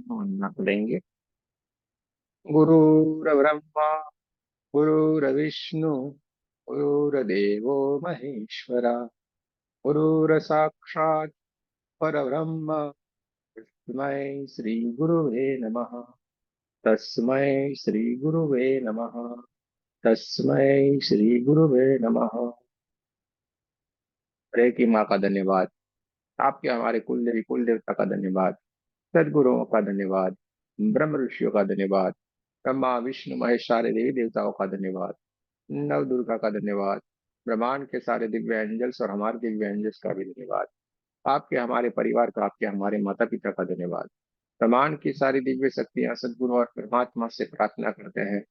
वंदना करेंगे। गुरुर्ब्रह्मा गुरुर्विष्णु गुरुर्देवो महेश्वरा गुरुर्साक्षात् परब्रह्म तस्मै श्री गुरुवे नमः। तस्मै श्री गुरुवे नमः। तस्मै श्री गुरुवे नमः। हरे की माँ का धन्यवाद। आपके हमारे कुल देवी कुल देवता का धन्यवाद। सदगुरुओं का धन्यवाद। ब्रह्म ऋषियों का धन्यवाद। ब्रह्मा विष्णु महेश सारे देवी देवताओं का धन्यवाद। नव दुर्गा का धन्यवाद। ब्रह्मांड के सारे दिव्य एंजल्स और हमारे दिव्य एंजल्स का भी धन्यवाद। आपके हमारे परिवार का, आपके हमारे माता पिता का धन्यवाद। ब्रह्मांड की सारी दिव्य शक्तियां सदगुरु और परमात्मा से प्रार्थना करते हैं,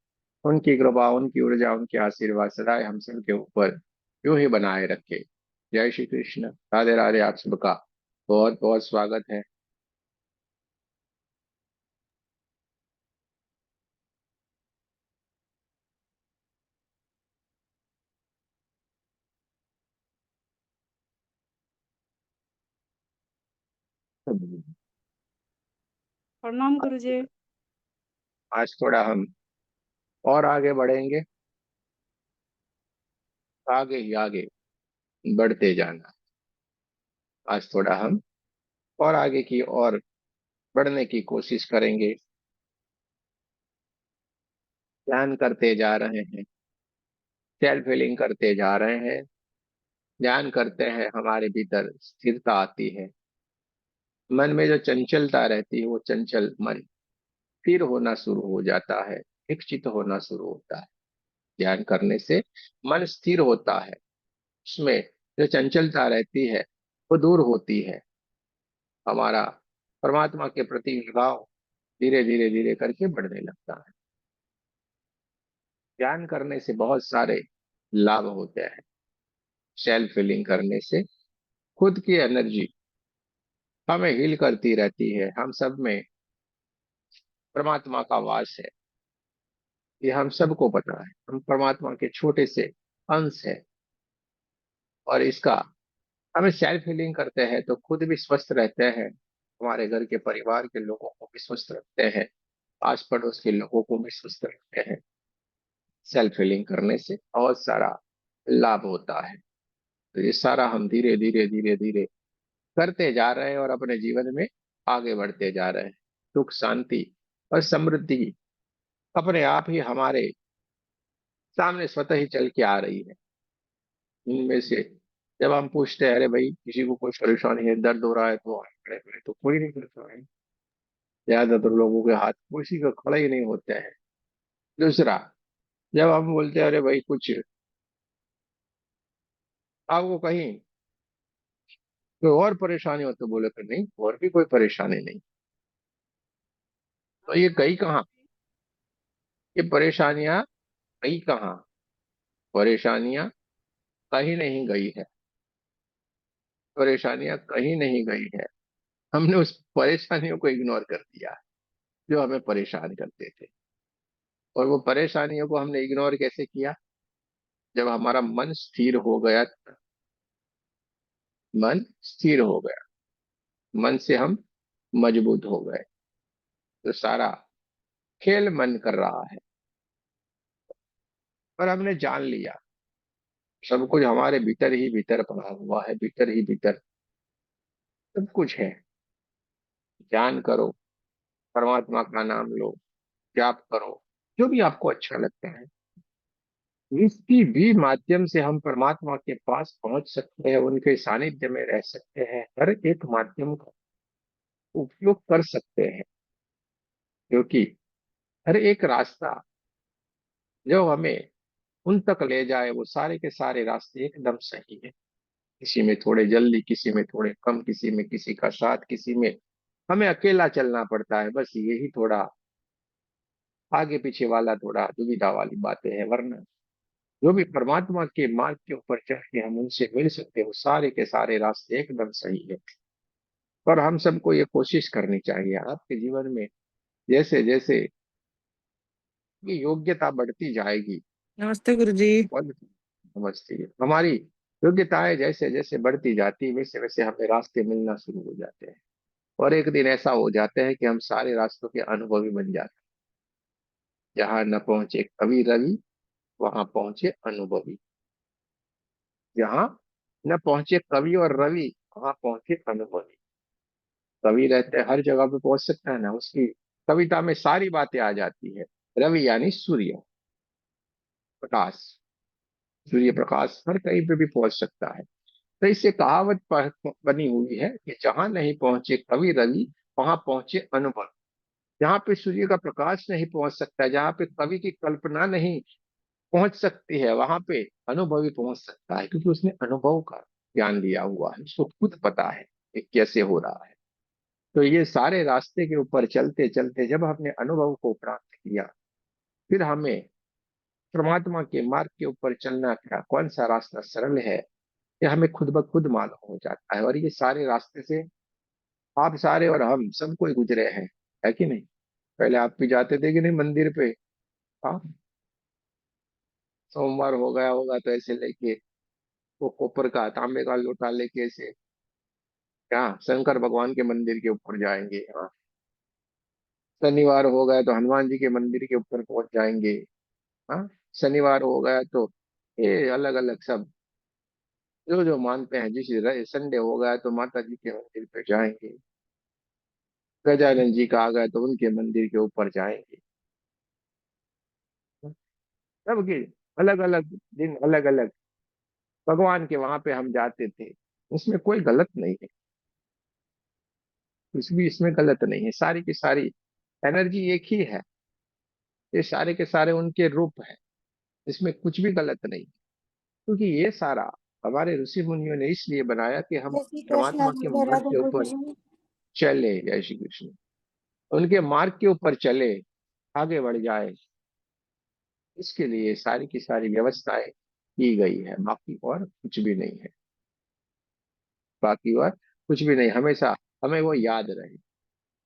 उनकी कृपा, उनकी ऊर्जा, उनके आशीर्वाद सदा हम सब के ऊपर यूं ही बनाए रखे। जय श्री कृष्ण। राधे राधे। आप सबका बहुत बहुत स्वागत है। प्रणाम गुरुजी। आज थोड़ा हम और आगे बढ़ेंगे। आगे ही आगे बढ़ते जाना। आज थोड़ा हम और आगे की और बढ़ने की कोशिश करेंगे। ध्यान करते जा रहे हैं, सेल्फ हीलिंग करते जा रहे हैं। ध्यान करते हैं, हमारे भीतर स्थिरता आती है। मन में जो चंचलता रहती है, वो चंचल मन स्थिर होना शुरू हो जाता है, विकसित होना शुरू होता है। ध्यान करने से मन स्थिर होता है, उसमें जो चंचलता रहती है वो दूर होती है। हमारा परमात्मा के प्रति लगाव धीरे धीरे धीरे करके बढ़ने लगता है। ध्यान करने से बहुत सारे लाभ होते हैं। सेल्फ फीलिंग करने से खुद की एनर्जी हमें हील करती रहती है। हम सब में परमात्मा का वास है, ये हम सबको पता है। हम परमात्मा के छोटे से अंश है, और इसका हमें सेल्फ हीलिंग करते हैं तो खुद भी स्वस्थ रहते हैं, हमारे घर के परिवार के लोगों को भी स्वस्थ रखते हैं, आस पड़ोस के लोगों को भी स्वस्थ रखते हैं। सेल्फ हीलिंग करने से बहुत सारा लाभ होता है। तो ये सारा हम धीरे धीरे धीरे धीरे करते जा रहे हैं और अपने जीवन में आगे बढ़ते जा रहे हैं। सुख शांति और समृद्धि अपने आप ही हमारे सामने स्वतः ही चल के आ रही है। इनमें से जब हम पूछते हैं, अरे भाई किसी को कोई परेशानी है, दर्द हो रहा है, तो खड़े खड़े तो कोई नहीं करता है। ज्यादातर लोगों के हाथ किसी का खड़े ही नहीं होते हैं। दूसरा, जब हम बोलते हैं अरे भाई कुछ आपको कहीं कोई और परेशानी हो, तो बोले कि नहीं और भी कोई परेशानी नहीं। तो ये गई कहाँ? ये परेशानियां गई कहाँ? परेशानियां कहीं नहीं गई है। परेशानियां कहीं नहीं गई है। हमने उस परेशानियों को इग्नोर कर दिया जो हमें परेशान करते थे। और वो परेशानियों को हमने इग्नोर कैसे किया? जब हमारा मन स्थिर हो गया। मन स्थिर हो गया, मन से हम मजबूत हो गए। तो सारा खेल मन कर रहा है, पर हमने जान लिया सब कुछ हमारे भीतर ही भीतर पड़ा हुआ है, भीतर ही भीतर सब कुछ है। ध्यान करो, परमात्मा का नाम लो, जाप करो, जो भी आपको अच्छा लगता है। इसकी भी माध्यम से हम परमात्मा के पास पहुंच सकते हैं, उनके सानिध्य में रह सकते हैं। हर एक माध्यम का उपयोग कर सकते हैं, क्योंकि हर एक रास्ता जो हमें उन तक ले जाए, वो सारे के सारे रास्ते एकदम सही है। किसी में थोड़े जल्दी, किसी में थोड़े कम, किसी में किसी का साथ, किसी में हमें अकेला चलना पड़ता है। बस यही थोड़ा आगे पीछे वाला थोड़ा दुविधा वाली बातें हैं, वरना जो भी परमात्मा के मार्ग के ऊपर चढ़ के हम उनसे मिल सकते हैं, वो सारे के सारे रास्ते एकदम सही है। और हम सबको ये कोशिश करनी चाहिए आपके जीवन में। जैसे जैसे ये योग्यता बढ़ती जाएगी, नमस्ते गुरुजी। और समझती है हमारी योग्यताएं जैसे जैसे बढ़ती जाती है, वैसे वैसे हमें रास्ते मिलना शुरू हो जाते हैं। और एक दिन ऐसा हो जाता है कि हम सारे रास्तों के अनुभवी बन जाते हैं। जहां न पहुंचे कवि रवि, वहां पहुंचे अनुभवी। जहां न पहुंचे कवि और रवि, वहां पहुंचे अनुभवी। कवि रहते हर जगह पे पहुंच सकता है ना, उसकी कविता में सारी बातें आ जाती है। रवि यानी सूर्य प्रकाश, सूर्य प्रकाश हर कहीं पे भी पहुंच सकता है। तो इससे कहावत बनी हुई है कि जहां नहीं पहुंचे कवि रवि, वहां पहुंचे अनुभव। जहां पे सूर्य का प्रकाश नहीं पहुंच सकता, जहां पे कवि की कल्पना नहीं पहुंच सकती है, वहां पे अनुभवी पहुंच सकता है, क्योंकि उसने अनुभव का ज्ञान लिया हुआ है, उसको खुद पता है कि कैसे हो रहा है। तो ये सारे रास्ते के ऊपर चलते चलते जब हमने अनुभव को प्राप्त किया, फिर हमें परमात्मा के मार्ग के ऊपर चलना, क्या कौन सा रास्ता सरल है, ये हमें खुद ब खुद मालूम हो जाता है। और ये सारे रास्ते से आप सारे और हम सब कोई गुजरे हैं, है कि नहीं? पहले आप भी जाते थे कि नहीं मंदिर पे? हाँ, सोमवार हो गया होगा तो ऐसे लेके वो कॉपर का तांबे का लोटा लेके ऐसे, क्या शंकर भगवान के मंदिर के ऊपर जाएंगे। हाँ, शनिवार हो गया तो हनुमान जी के मंदिर के ऊपर पहुंच जाएंगे। हाँ, शनिवार हो गया तो ये अलग अलग सब जो जो मानते हैं, जिस संडे हो गया तो माता जी के मंदिर पे जाएंगे। गजानन जी का आ गया तो उनके मंदिर के ऊपर जाएंगे। सबके अलग अलग दिन, अलग अलग भगवान के वहां पे हम जाते थे। उसमें कोई गलत नहीं है, कुछ भी इसमें गलत नहीं है। सारी की सारी एनर्जी एक ही है, ये सारे के सारे उनके रूप है, इसमें कुछ भी गलत नहीं। क्योंकि ये सारा हमारे ऋषि मुनियों ने इसलिए बनाया कि हम जय श्री कृष्ण, परमात्मा के राधे मार्ग राधे के ऊपर प्रभु जी। चले। जय श्री कृष्ण। उनके मार्ग के ऊपर चले, आगे बढ़ जाए, इसके लिए सारी की सारी व्यवस्थाएं की गई है, बाकी और कुछ भी नहीं है। बाकी और कुछ भी नहीं। हमेशा हमें वो याद रहे,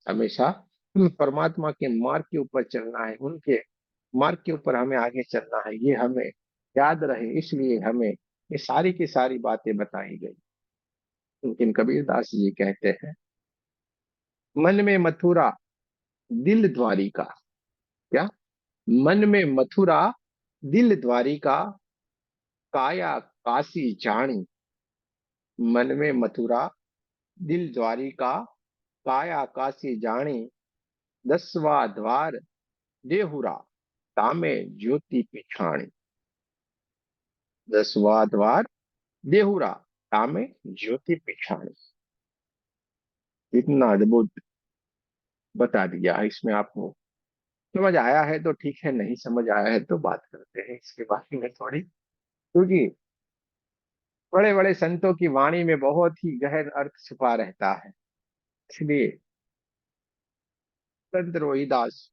हमेशा हमें परमात्मा के मार्ग के ऊपर चलना है, उनके मार्ग के ऊपर हमें आगे चलना है, ये हमें याद रहे। इसलिए हमें ये सारी की सारी बातें बताई गई। लेकिन कबीरदास जी कहते हैं, मन में मथुरा दिल द्वारिका। क्या? मन में मथुरा दिल द्वारिका, काया काशी जानी। मन में मथुरा दिल द्वारिका, काया काशी जानी। दसवा द्वार देहुरा, तामे ज्योति पिछाणी। दसवा द्वार देहुरा, तामे ज्योति पिछाणी। इतना अद्भुत बता दिया है इसमें आपको। समझ आया है तो ठीक है, नहीं समझ आया है तो बात करते हैं इसके बारे में थोड़ी। क्योंकि बड़े बड़े संतों की वाणी में बहुत ही गहन अर्थ छुपा रहता है। इसलिए संत रोहिदास,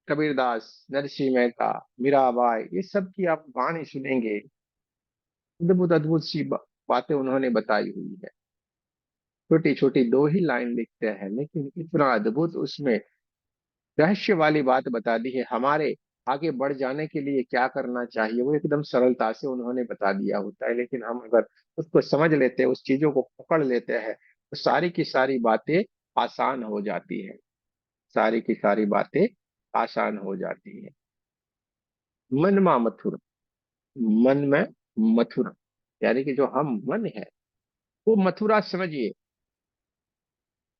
कबीरदास, नरसिंह मेहता, मीराबाई, ये सब की आप वाणी सुनेंगे, अद्भुत अद्भुत सी बातें उन्होंने बताई हुई है। छोटी छोटी दो ही लाइन लिखते हैं, लेकिन इतना अद्भुत उसमें रहस्य वाली बात बता दी है। हमारे आगे बढ़ जाने के लिए क्या करना चाहिए, वो एकदम सरलता से उन्होंने बता दिया होता है। लेकिन हम अगर उसको समझ लेते हैं, उस चीजों को पकड़ लेते हैं, तो सारी की सारी बातें आसान हो जाती है। सारी की सारी बातें आसान हो जाती है। मन मा मथुर, मन में मथुरा, यानी कि जो हम मन है वो मथुरा समझिए।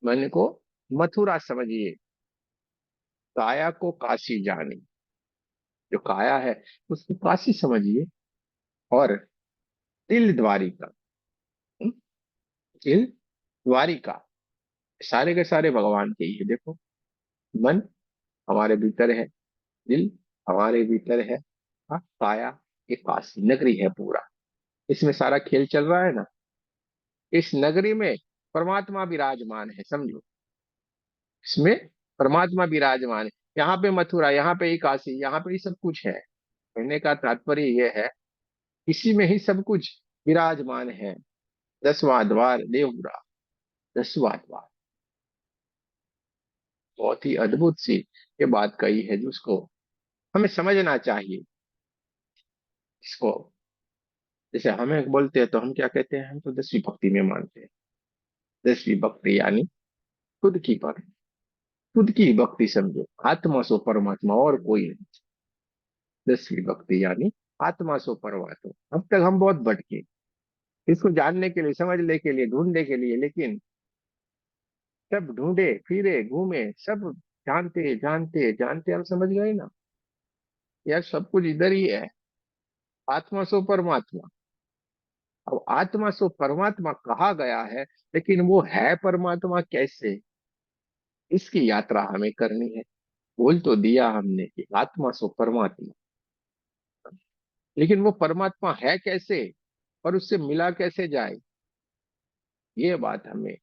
मन को मथुरा समझिए। काया को काशी जानी, जो काया है उसको काशी समझिए। और तिल द्वारिका, हम्म, तिल द्वारिका, सारे के सारे भगवान के ही है। देखो, मन हमारे भीतर है, दिल हमारे भीतर है, हाँ, काया ये काशी नगरी है पूरा, इसमें सारा खेल चल रहा है ना। इस नगरी में परमात्मा विराजमान है, समझो। इसमें परमात्मा विराजमान है। यहाँ पे मथुरा, यहाँ पे ही काशी, यहाँ पे ही सब कुछ है। कहने का तात्पर्य यह है, इसी में ही सब कुछ विराजमान है। दसवां द्वार देवपुरा, दसवां द्वार, बहुत ही अद्भुत सी ये बात कही है, जिसको हमें समझना चाहिए। इसको जैसे हमें बोलते हैं तो हम क्या कहते हैं, हम तो 10वीं भक्ति में मानते हैं। 10वीं भक्ति यानी खुद की पर खुद की भक्ति समझो, आत्मा सो परमात्मा और कोई नहीं। 10वीं भक्ति यानी आत्मा सो परमात्मा। अब तक हम बहुत भटके इसको जानने के लिए, समझने के लिए, ढूंढने के लिए, लेकिन सब ढूंढे फिरे घूमे सब जानते जानते जानते हम समझ गए ना, यार सब कुछ इधर ही है। आत्मा सो परमात्मा। अब आत्मा सो परमात्मा कहा गया है, लेकिन वो है परमात्मा कैसे, इसकी यात्रा हमें करनी है। बोल तो दिया हमने कि आत्मा सो परमात्मा, लेकिन वो परमात्मा है कैसे और उससे मिला कैसे जाए, ये बात हमें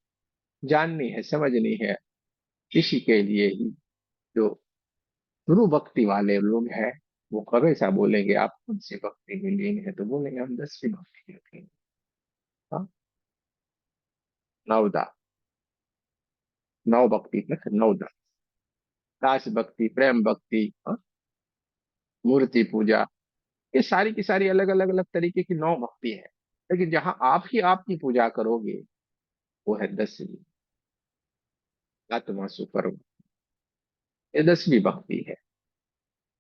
जाननी है, समझनी है। इसी के लिए ही जो गुरु भक्ति वाले लोग हैं, वो हमेशा बोलेंगे आप कौन सी भक्ति में लीन है, तो बोलेंगे हम 10वीं भक्ति में लीन हैं। हाँ, नवदा, नव भक्ति तक नवदा, दास भक्ति, प्रेम भक्ति, हाँ, मूर्ति पूजा, ये सारी की सारी अलग अलग अलग तरीके की नौ भक्ति है। लेकिन जहां आप ही आपकी पूजा करोगे, वो है 10वीं, आत्मा सुपर, ये 10वीं भक्ति है।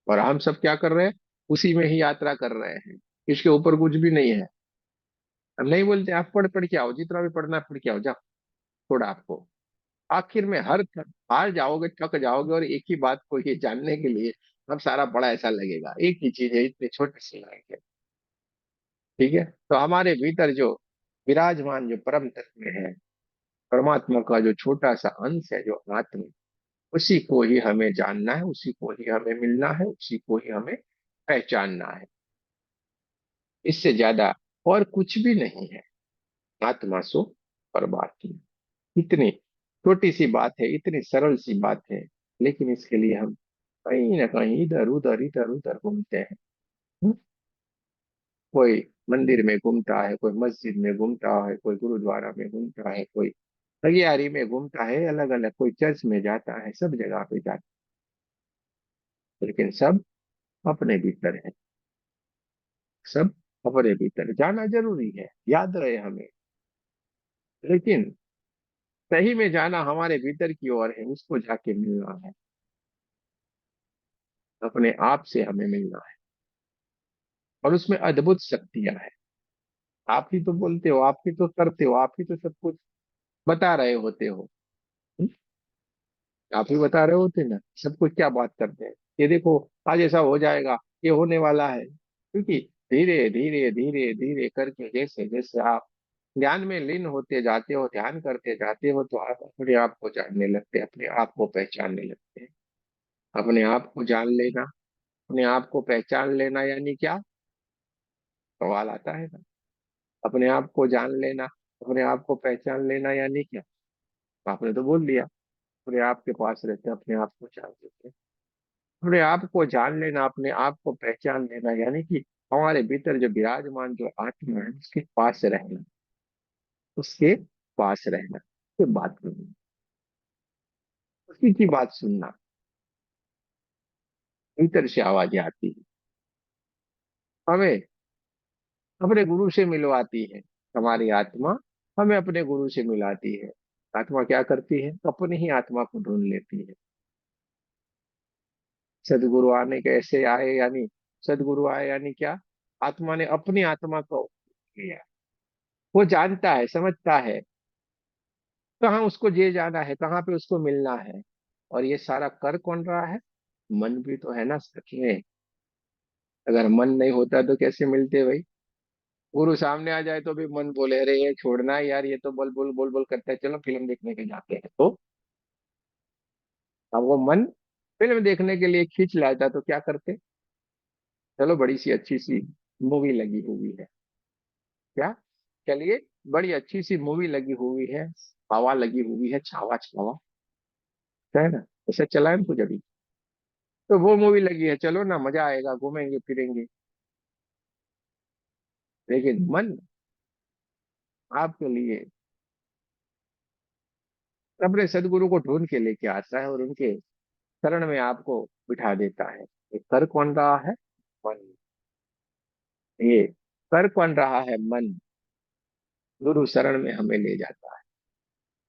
और हम सब क्या कर रहे हैं, उसी में ही यात्रा कर रहे हैं, इसके ऊपर कुछ भी नहीं है। हम नहीं बोलते आप पढ़ पढ़ के आओ, जितना भी पढ़ना है पढ़ के आओ, जाओ, थोड़ा आपको आखिर में हार जाओगे, थक जाओगे, और एक ही बात को ये जानने के लिए हम सारा पढ़ा ऐसा लगेगा, एक ही चीज है, इतने छोटे से लायक है। ठीक है, तो हमारे भीतर जो विराजमान जो परम तत्व है, परमात्मा का जो छोटा सा अंश है जो आत्मा, उसी को ही हमें जानना है, उसी को ही हमें मिलना है, उसी को ही हमें पहचानना है। इससे ज्यादा और कुछ भी नहीं है। आत्मा सो परमात्मा, इतनी छोटी सी बात है, इतनी सरल सी बात है, लेकिन इसके लिए हम कहीं ना कहीं इधर उधर घूमते हैं। हम्म? कोई मंदिर में घूमता है, कोई मस्जिद में घूमता है, कोई गुरुद्वारा में घूमता है, कोई तैयारी में घूमता है, अलग अलग, कोई चर्च में जाता है, सब जगह पे जाता है, लेकिन सब अपने भीतर है। सब अपने भीतर जाना जरूरी है, याद रहे हमें, लेकिन सही में जाना हमारे भीतर की ओर है, उसको जाके मिलना है, अपने आप से हमें मिलना है। और उसमें अद्भुत शक्तियां हैं। आप ही तो बोलते हो, आप ही तो करते हो, आप ही तो सब कुछ बता रहे होते हो। हम्म? आप ही बता रहे होते ना, सब कुछ क्या बात करते हैं, ये देखो आज ऐसा हो जाएगा, ये होने वाला है, क्योंकि धीरे धीरे धीरे धीरे करके जैसे जैसे आप ध्यान में लीन होते जाते हो, ध्यान करते जाते हो, तो आप अपने आप को जानने लगते हैं, अपने आप को पहचानने लगते हैं। अपने आप को जान लेना, अपने आप को पहचान लेना यानी क्या, सवाल आता है ना। अपने आप को जान लेना, अपने आप को पहचान लेना यानी क्या, आपने तो बोल दिया, अपने आप के पास रहते हैं, अपने आप को जान लेते हैं। अपने आप को जान लेना, अपने आप को पहचान लेना यानी कि हमारे भीतर जो विराजमान जो आत्मा है, उसके पास रहना, उसके पास रहना, उससे बात करना, उसी की बात सुनना। भीतर से आवाजें आती है, हमें अपने गुरु से मिलवाती है। हमारी आत्मा हमें अपने गुरु से मिलाती है। आत्मा क्या करती है, अपनी ही आत्मा को ढूंढ लेती है। सदगुरु आने कैसे आए, यानी सदगुरु आए यानी क्या, आत्मा ने अपनी आत्मा को किया, वो जानता है, समझता है कहाँ उसको जे जाना है, कहाँ पे उसको मिलना है। और ये सारा कर कौन रहा है, मन भी तो है ना सच में। अगर मन नहीं होता तो कैसे मिलते भाई। गुरु सामने आ जाए तो भी मन बोले अरे ये छोड़ना है यार, ये तो बोल बोल बोल बोल करता है, चलो फिल्म देखने के जाते हैं, तो अब वो मन फिल्म देखने के लिए खींच लाता तो क्या करते, चलो बड़ी सी अच्छी सी मूवी लगी हुई है, क्या, चलिए बड़ी अच्छी सी मूवी लगी हुई है, हवा लगी हुई है, छावा छावा, है ना, ऐसा चला है कुछ अभी, तो वो मूवी लगी है, चलो ना मजा आएगा, घूमेंगे फिरेंगे। लेकिन मन आपके लिए अपने सदगुरु को ढूंढ के लेके आता है और उनके शरण में आपको बिठा देता है। ये कर कौन रहा है, मन। ये कर कौन रहा है, मन गुरु शरण में हमें ले जाता है।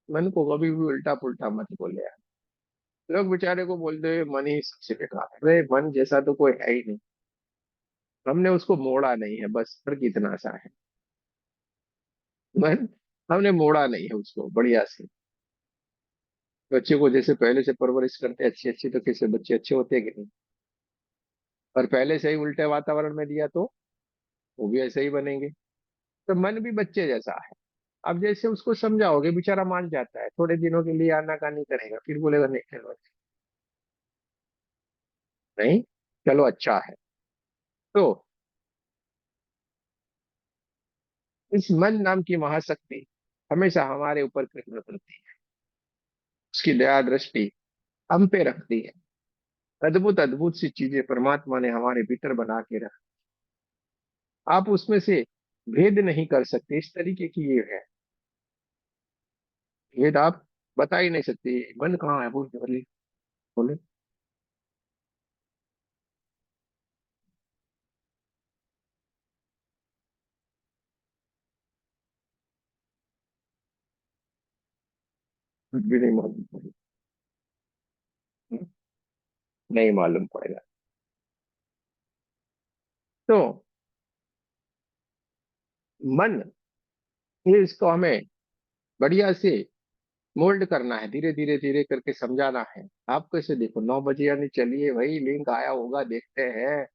मन को कभी भी उल्टा पुल्टा मत बोले यार। लोग बेचारे को बोलते हैं मन ही सबसे बेकार है। अरे मन जैसा तो कोई है ही नहीं। हमने उसको मोड़ा नहीं है, बस फर्क इतना सा है। मन, हमने मोड़ा नहीं है उसको बढ़िया से। बच्चे को जैसे पहले से परवरिश करते हैं अच्छी अच्छी, तो कैसे बच्चे अच्छे होते हैं कि नहीं। और पहले से ही उल्टे वातावरण में दिया तो वो भी ऐसे ही बनेंगे। तो मन भी बच्चे जैसा है। अब जैसे उसको समझाओगे बेचारा मान जाता है, थोड़े दिनों के लिए आनाकानी करेगा, फिर बोलेगा नहीं चलो, नहीं चलो अच्छा है। तो इस मन नाम की महाशक्ति हमेशा हमारे ऊपर कृपा करती है। उसकी दया दृष्टि हम पे रखती है। अद्भुत अद्भुत सी चीजें परमात्मा ने हमारे भीतर बना के रख, आप उसमें से भेद नहीं कर सकते, इस तरीके की ये है। भेद आप बता ही नहीं सकते। मन कहाँ है, बोल बोले बोले। कुछ भी नहीं मालूम पड़ेगा। नहीं मालूम पड़ेगा। तो मन, ये इसको हमें बढ़िया से मोल्ड करना है, धीरे धीरे धीरे करके समझाना है। आप कैसे देखो 9 बजे, यानी चलिए भाई लिंक आया होगा देखते हैं,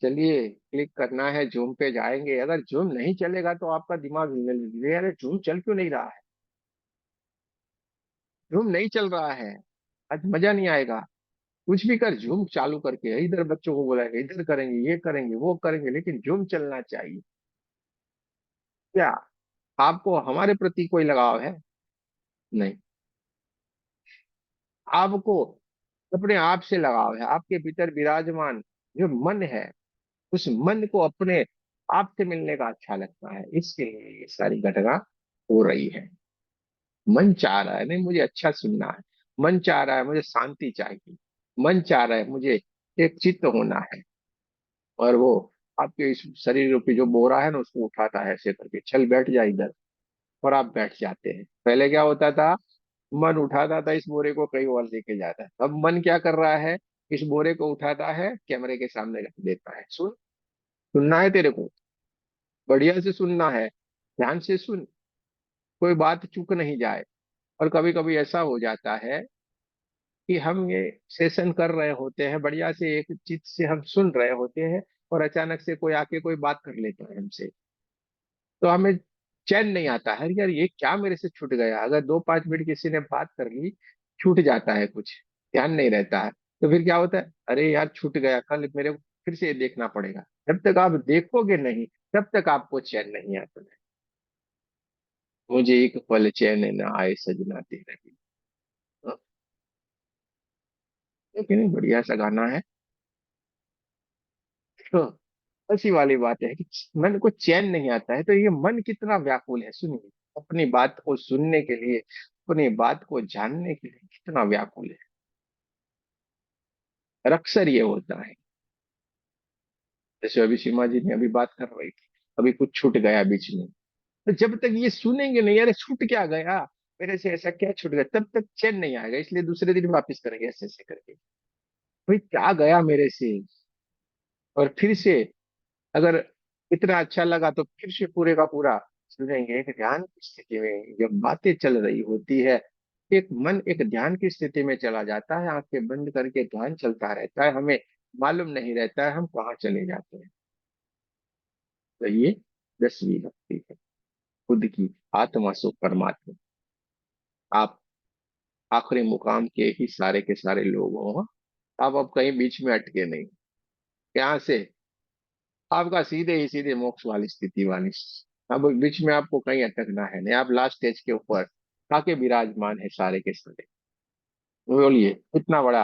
चलिए क्लिक करना है, जूम पे जाएंगे। अगर जूम नहीं चलेगा तो आपका दिमाग हिलने लगेगा, अरे जूम चल क्यों नहीं रहा है। जूम नहीं चल रहा है, आज मजा नहीं आएगा। कुछ भी कर, जूम चालू करके इधर बच्चों को बुलाएंगे, इधर करेंगे, ये करेंगे, वो करेंगे, लेकिन जूम चलना चाहिए। क्या आपको हमारे प्रति कोई लगाव है? नहीं। आपको अपने आप से लगाव है। आपके भीतर विराजमान जो मन है, उस मन को अपने आप से मिलने का अच्छा लगता है, इसके लिए ये सारी घटना हो रही है। मन चाह रहा है, नहीं मुझे अच्छा सुनना है। मन चाह रहा है मुझे शांति चाहिए। मन चाह रहा है मुझे एक चित्त होना है। और वो आपके इस शरीर रूपी जो बोरा है ना, उसको उठाता है ऐसे करके, चल बैठ जा इधर। और आप बैठ जाते हैं। पहले क्या होता था, मन उठाता था इस बोरे को कहीं और लेके जाता है। अब मन क्या कर रहा है, इस बोरे को उठाता है, कैमरे के सामने रख देता है। सुन, सुनना है तेरे को, बढ़िया से सुनना है, ध्यान से सुन, कोई बात चूक नहीं जाए। और कभी कभी ऐसा हो जाता है कि हम ये सेशन कर रहे होते हैं, बढ़िया से एक चीज से हम सुन रहे होते हैं, और अचानक से कोई आके कोई बात कर लेता है हमसे, तो हमें चैन नहीं आता है। यार ये क्या मेरे से छूट गया। अगर 2-5 मिनट किसी ने बात कर ली, छूट जाता है कुछ, ध्यान नहीं रहता है। तो फिर क्या होता है, अरे यार छूट गया, कल मेरे को फिर से ये देखना पड़ेगा। जब तक आप देखोगे नहीं, तब तक आपको चैन नहीं आता है। मुझे एक पल चैन न आए सजना तेरे बिन। हाँ, लेकिन बढ़िया सा गाना है। तो ऐसी वाली बात है कि मन को चैन नहीं आता है, तो ये मन कितना व्याकुल है। सुनिए, अपनी बात को सुनने के लिए, अपनी बात को जानने के लिए कितना व्याकुल है। और अक्सर ये होता है, जैसे अभी सीमा जी ने अभी बात कर रही थी, अभी कुछ छूट गया बीच में, तो जब तक ये सुनेंगे नहीं, अरे छूट क्या गया, मेरे से ऐसा क्या छूट गया, तब तक चैन नहीं आएगा। इसलिए दूसरे दिन वापस करेंगे ऐसे ऐसे करके, भाई क्या गया मेरे से। और फिर से अगर इतना अच्छा लगा तो फिर से पूरे का पूरा सुनेंगे। एक ध्यान की स्थिति में जब बातें चल रही होती है, एक मन एक ध्यान की स्थिति में चला जाता है, आंखें बंद करके ध्यान चलता रहता है, हमें मालूम नहीं रहता है हम कहाँ चले जाते हैं। तो ये 10वीं भक्ति है, खुद की आत्मा सो परमात्मा। आप आखिरी मुकाम के ही सारे के सारे लोग हो। आप अब कहीं बीच में अटके नहीं, यहाँ से आपका सीधे ही सीधे मोक्ष वाली स्थिति वाली। अब बीच में आपको कहीं अटकना है नहीं, आप लास्ट स्टेज के ऊपर आके विराजमान है सारे के सारे। बोलिए इतना बड़ा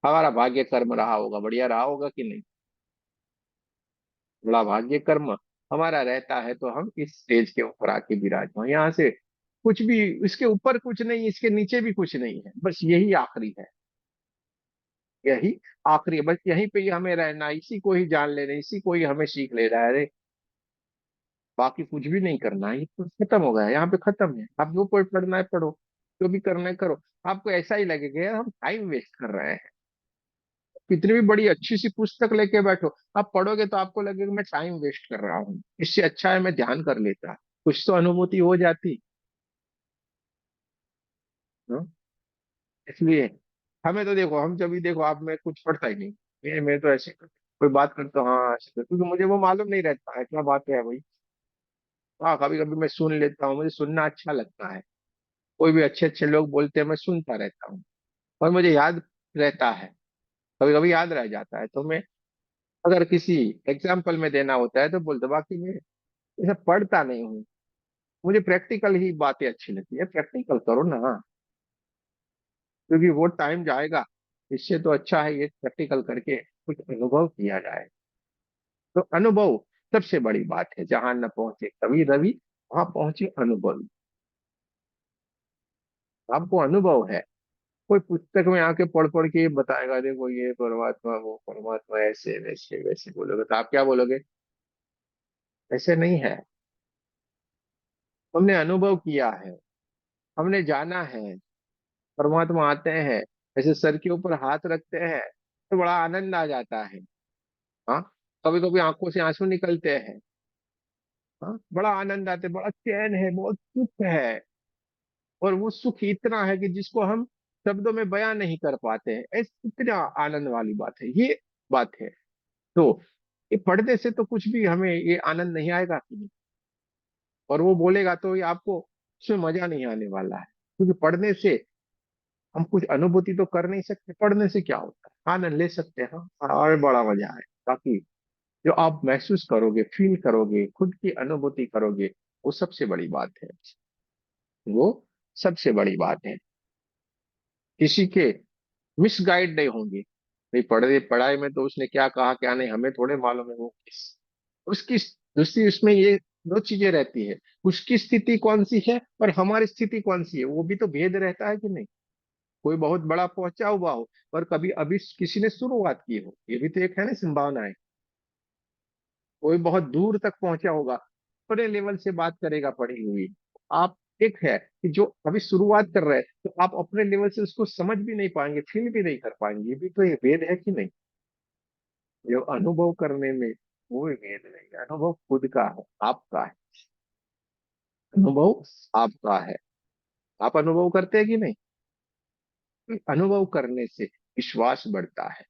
हमारा भाग्य कर्म रहा होगा, बढ़िया रहा होगा कि नहीं। बड़ा भाग्य कर्म हमारा रहता है, तो हम इस स्टेज के ऊपर आके विराजमान, यहाँ से कुछ भी, इसके ऊपर कुछ नहीं, इसके नीचे भी कुछ नहीं है, बस यही आखिरी है। यही आखिरी है, बस यहीं पे ही हमें रहना है, इसी को ही जान लेना है, इसी को ही हमें सीख लेना है। अरे बाकी कुछ भी नहीं करना है, ये तो खत्म हो गया, यहाँ पे खत्म है। आप जो पढ़ना है पढ़ो, जो भी करना है करो। आपको ऐसा ही लगेगा यार हम टाइम वेस्ट कर रहे हैं। कितनी भी बड़ी अच्छी सी पुस्तक लेके बैठो, आप पढ़ोगे तो आपको लगेगा मैं टाइम वेस्ट कर रहा हूँ, इससे अच्छा है मैं ध्यान कर लेता। कुछ तो अनुभूति हो जाती। हाँ? इसलिए हमें तो देखो, हम जब भी देखो, आप मैं कुछ पढ़ता ही नहीं, मैं तो ऐसे कोई बात करता हूँ, हाँ ऐसे क्योंकि मुझे वो मालूम नहीं रहता है क्या बात है भाई। हाँ, कभी कभी मैं सुन लेता हूँ, मुझे सुनना अच्छा लगता है। कोई भी अच्छे अच्छे लोग बोलते हैं, मैं सुनता रहता हूँ और मुझे याद रहता है। कभी कभी याद रह जाता है तो मैं, अगर किसी एग्जाम्पल में देना होता है तो बोलते, बाकी मैं ये सब पढ़ता नहीं हूँ। मुझे प्रैक्टिकल ही बातें अच्छी लगती है, प्रैक्टिकल करो ना, क्योंकि वो टाइम जाएगा। इससे तो अच्छा है ये प्रैक्टिकल करके कुछ अनुभव किया जाए। तो अनुभव सबसे बड़ी बात है, जहां न पहुंचे कवि रवि, वहां पहुंचे अनुभव। आपको अनुभव है, कोई पुस्तक में आके पढ़ पढ़ के ये बताएगा देखो ये परमात्मा वो परमात्मा ऐसे वैसे वैसे, बोलोगे तो आप क्या बोलोगे? ऐसे नहीं है। हमने अनुभव किया है, हमने जाना है। परमात्मा आते हैं, ऐसे सर के ऊपर हाथ रखते हैं तो बड़ा आनंद आ जाता है। हाँ, कभी कभी आंखों से आंसू निकलते हैं। हाँ, बड़ा आनंद आता है, बड़ा चैन है, बहुत सुख है। और वो सुख इतना है कि जिसको हम शब्दों में बयां नहीं कर पाते हैं, ऐसी इतना आनंद वाली बात है ये। बात है। तो ये पढ़ने से तो कुछ भी हमें ये आनंद नहीं आएगा। और वो बोलेगा तो ये आपको उसमें मजा नहीं आने वाला है, क्योंकि पढ़ने से हम कुछ अनुभूति तो कर नहीं सकते। पढ़ने से क्या होता है, आनंद ले सकते हैं हाँ, और बड़ा मजा है। बाकी जो आप महसूस करोगे, फील करोगे, खुद की अनुभूति करोगे, वो सबसे बड़ी बात है। वो सबसे बड़ी बात है। किसी के मिसगाइड नहीं होंगे। नहीं, पढ़ाई में तो उसने क्या कहा क्या नहीं हमें थोड़े मालूम है। वो किस उसकी दूसरी उसमें ये दो चीजें रहती है, उसकी स्थिति कौन सी है और हमारी स्थिति कौन सी है, वो भी तो भेद रहता है कि नहीं। कोई बहुत बड़ा पहुंचा हुआ हो और कभी अभी किसी ने शुरुआत की हो, ये भी तो एक है ना संभावना है। कोई बहुत दूर तक पहुंचा होगा, बड़े लेवल से बात करेगा पढ़ी हुई। आप, एक है कि जो अभी शुरुआत कर रहे हैं तो आप अपने लेवल से उसको समझ भी नहीं पाएंगे, फील भी नहीं कर पाएंगे, ये भी तो एक भेद है कि नहीं। जो अनुभव करने में कोई भेद नहीं है, अनुभव खुद का है, आपका है। अनुभव आपका है। आप अनुभव करते हैं कि नहीं? अनुभव करने से विश्वास बढ़ता है।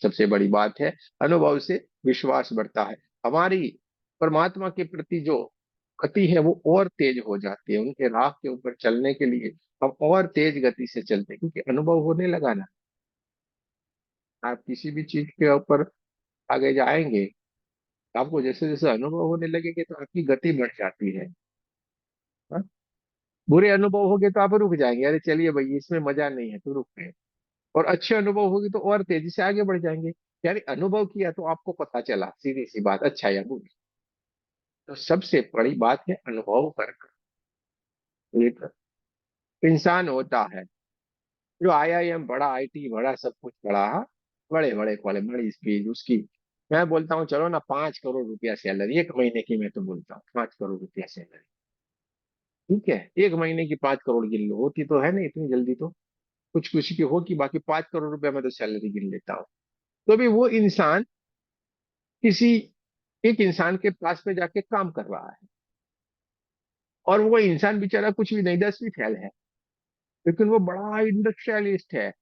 सबसे बड़ी बात है, अनुभव से विश्वास बढ़ता है। हमारी परमात्मा के प्रति जो गति है वो और तेज हो जाती है, उनके राह के ऊपर चलने के लिए हम और तेज गति से चलते हैं, क्योंकि अनुभव होने लगा ना। आप किसी भी चीज के ऊपर आगे जाएंगे, आपको जैसे जैसे अनुभव होने लगेंगे तो आपकी गति बढ़ जाती है। हाँ? बुरे अनुभव होंगे तो आप रुक जाएंगे, अरे चलिए भाई इसमें मजा नहीं है तो रुक गए। और अच्छे अनुभव होगी तो और तेजी से आगे बढ़ जाएंगे। यानी अनुभव किया तो आपको पता चला, सीधी सी बात, अच्छा या बुरा। तो सबसे बड़ी बात है अनुभव करना। एक इंसान होता है जो आईआईएम बड़ा, आईटी बड़ा, सब कुछ पढ़ा, बड़े बड़े कॉलेज, बड़ी स्पीच उसकी। मैं बोलता हूँ चलो ना, 5 करोड़ रुपया सैलरी एक महीने की, मैं तो बोलता हूँ 5 करोड़ रुपया सैलरी। ठीक है, एक महीने की 5 करोड़ गिन लो, होती तो है नहीं इतनी जल्दी तो, कुछ कुछ की होगी, बाकी 5 करोड़ रुपया मैं तो सैलरी गिन लेता हूँ। तो भी वो इंसान किसी एक इंसान के पास में जाके काम कर रहा है, और वो इंसान बेचारा कुछ भी नहीं, 10वीं फेल है, लेकिन वो बड़ा इंडस्ट्रियलिस्ट है।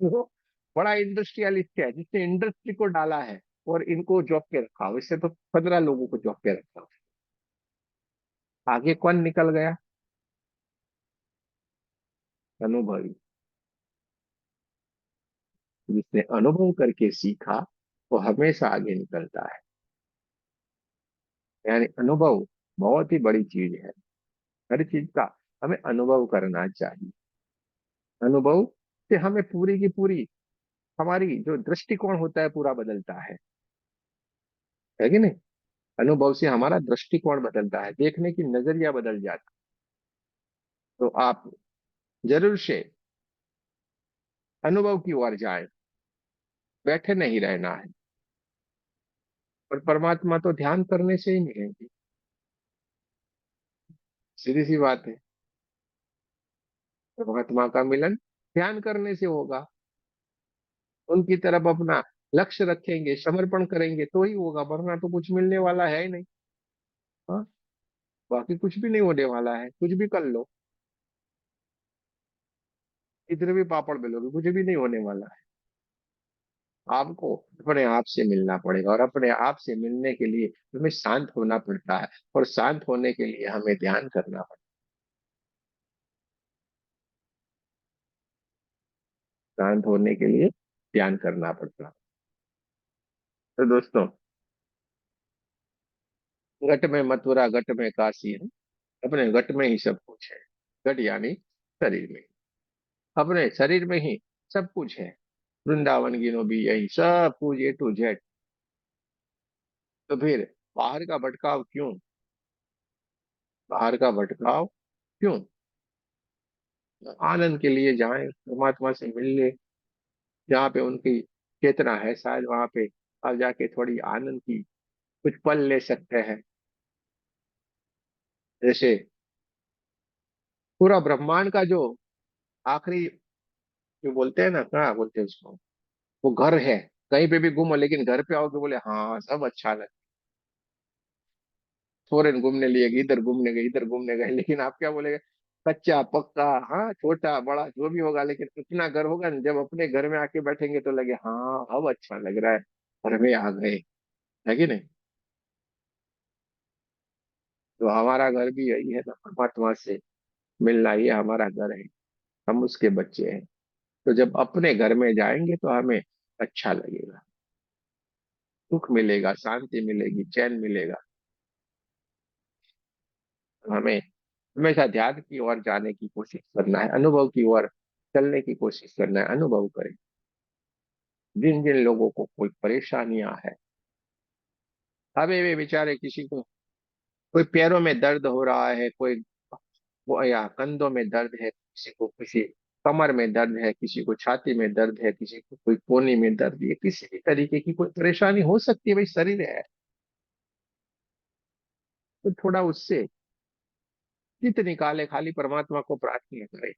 वो बड़ा इंडस्ट्रियलिस्ट है जिसने इंडस्ट्री को डाला है और इनको जॉब पे रखा हो, इससे तो 15 लोगों को जॉब पे रखा हो। आगे कौन निकल गया? अनुभवी। जिसने अनुभव करके सीखा वो हमेशा आगे निकलता है। यानी अनुभव बहुत ही बड़ी चीज है। हर चीज का हमें अनुभव करना चाहिए। अनुभव से हमें पूरी की पूरी हमारी जो दृष्टिकोण होता है पूरा बदलता है कि नहीं। अनुभव से हमारा दृष्टिकोण बदलता है, देखने की नजरिया बदल जाता है। तो आप जरूर से अनुभव की ओर जाए, बैठे नहीं रहना है। और परमात्मा तो ध्यान करने से ही मिलेंगे। सीधी सी बात है। परमात्मा का मिलन ध्यान करने से होगा। उनकी तरफ अपना लक्ष्य रखेंगे, समर्पण करेंगे तो ही होगा, वरना तो कुछ मिलने वाला है ही नहीं। हाँ, बाकी कुछ भी नहीं होने वाला है, कुछ भी कर लो, इधर भी पापड़ बेलोगे, कुछ भी नहीं होने वाला है। आपको अपने आप से मिलना पड़ेगा, और अपने आप से मिलने के लिए हमें शांत होना पड़ता है, और शांत होने के लिए हमें ध्यान करना पड़ता है। शांत होने के लिए ध्यान करना पड़ता है। तो दोस्तों, घट में मथुरा, घट में काशी है, अपने घट में ही सब कुछ है। घट यानी शरीर में, अपने शरीर में ही सब कुछ है। वृंदावन गिनो भी यही सब कुछ, A to Z। तो फिर बाहर का भटकाव क्यों? बाहर का भटकाव क्यों? आनंद के लिए जाएं, परमात्मा से मिल ले। जहाँ पे उनकी चेतना है, शायद वहां पे आप जाके थोड़ी आनंद की कुछ पल ले सकते हैं। जैसे पूरा ब्रह्मांड का जो आखिरी, जो बोलते हैं ना, क्या बोलते हैं उसको, वो घर है। कहीं पे भी घूमो, लेकिन घर पे आओगे बोले हाँ सब अच्छा लगा। फॉरेन घूमने लिए गए, इधर घूमने गए, इधर घूमने गए, लेकिन आप क्या बोलेगे? कच्चा पक्का, हाँ छोटा बड़ा जो भी होगा, लेकिन इतना घर होगा ना, जब अपने घर में आके बैठेंगे तो लगे हाँ अब अच्छा लग रहा है, घर में आ गए। है कि नहीं? तो हमारा घर भी यही है ना, परमात्मा से मिलना, ये हमारा घर है। हम उसके बच्चे हैं। तो जब अपने घर में जाएंगे तो हमें अच्छा लगेगा, सुख मिलेगा, शांति मिलेगी, चैन मिलेगा। तो हमें हमेशा ध्यान की ओर जाने की कोशिश करना है, अनुभव की ओर चलने की कोशिश करना है। अनुभव करें, जिन जिन लोगों को कोई परेशानियां है, अबे वे बेचारे, किसी को कोई पैरों में दर्द हो रहा है, कोई वो या कंधों में दर्द है, किसी को किसी कमर में दर्द है, किसी को छाती में दर्द है, किसी को कोई कोहनी में दर्द है, किसी भी तरीके की कोई परेशानी हो सकती है, भाई शरीर है। तो थोड़ा उससे चित्त निकाले, खाली परमात्मा को प्रार्थना करे,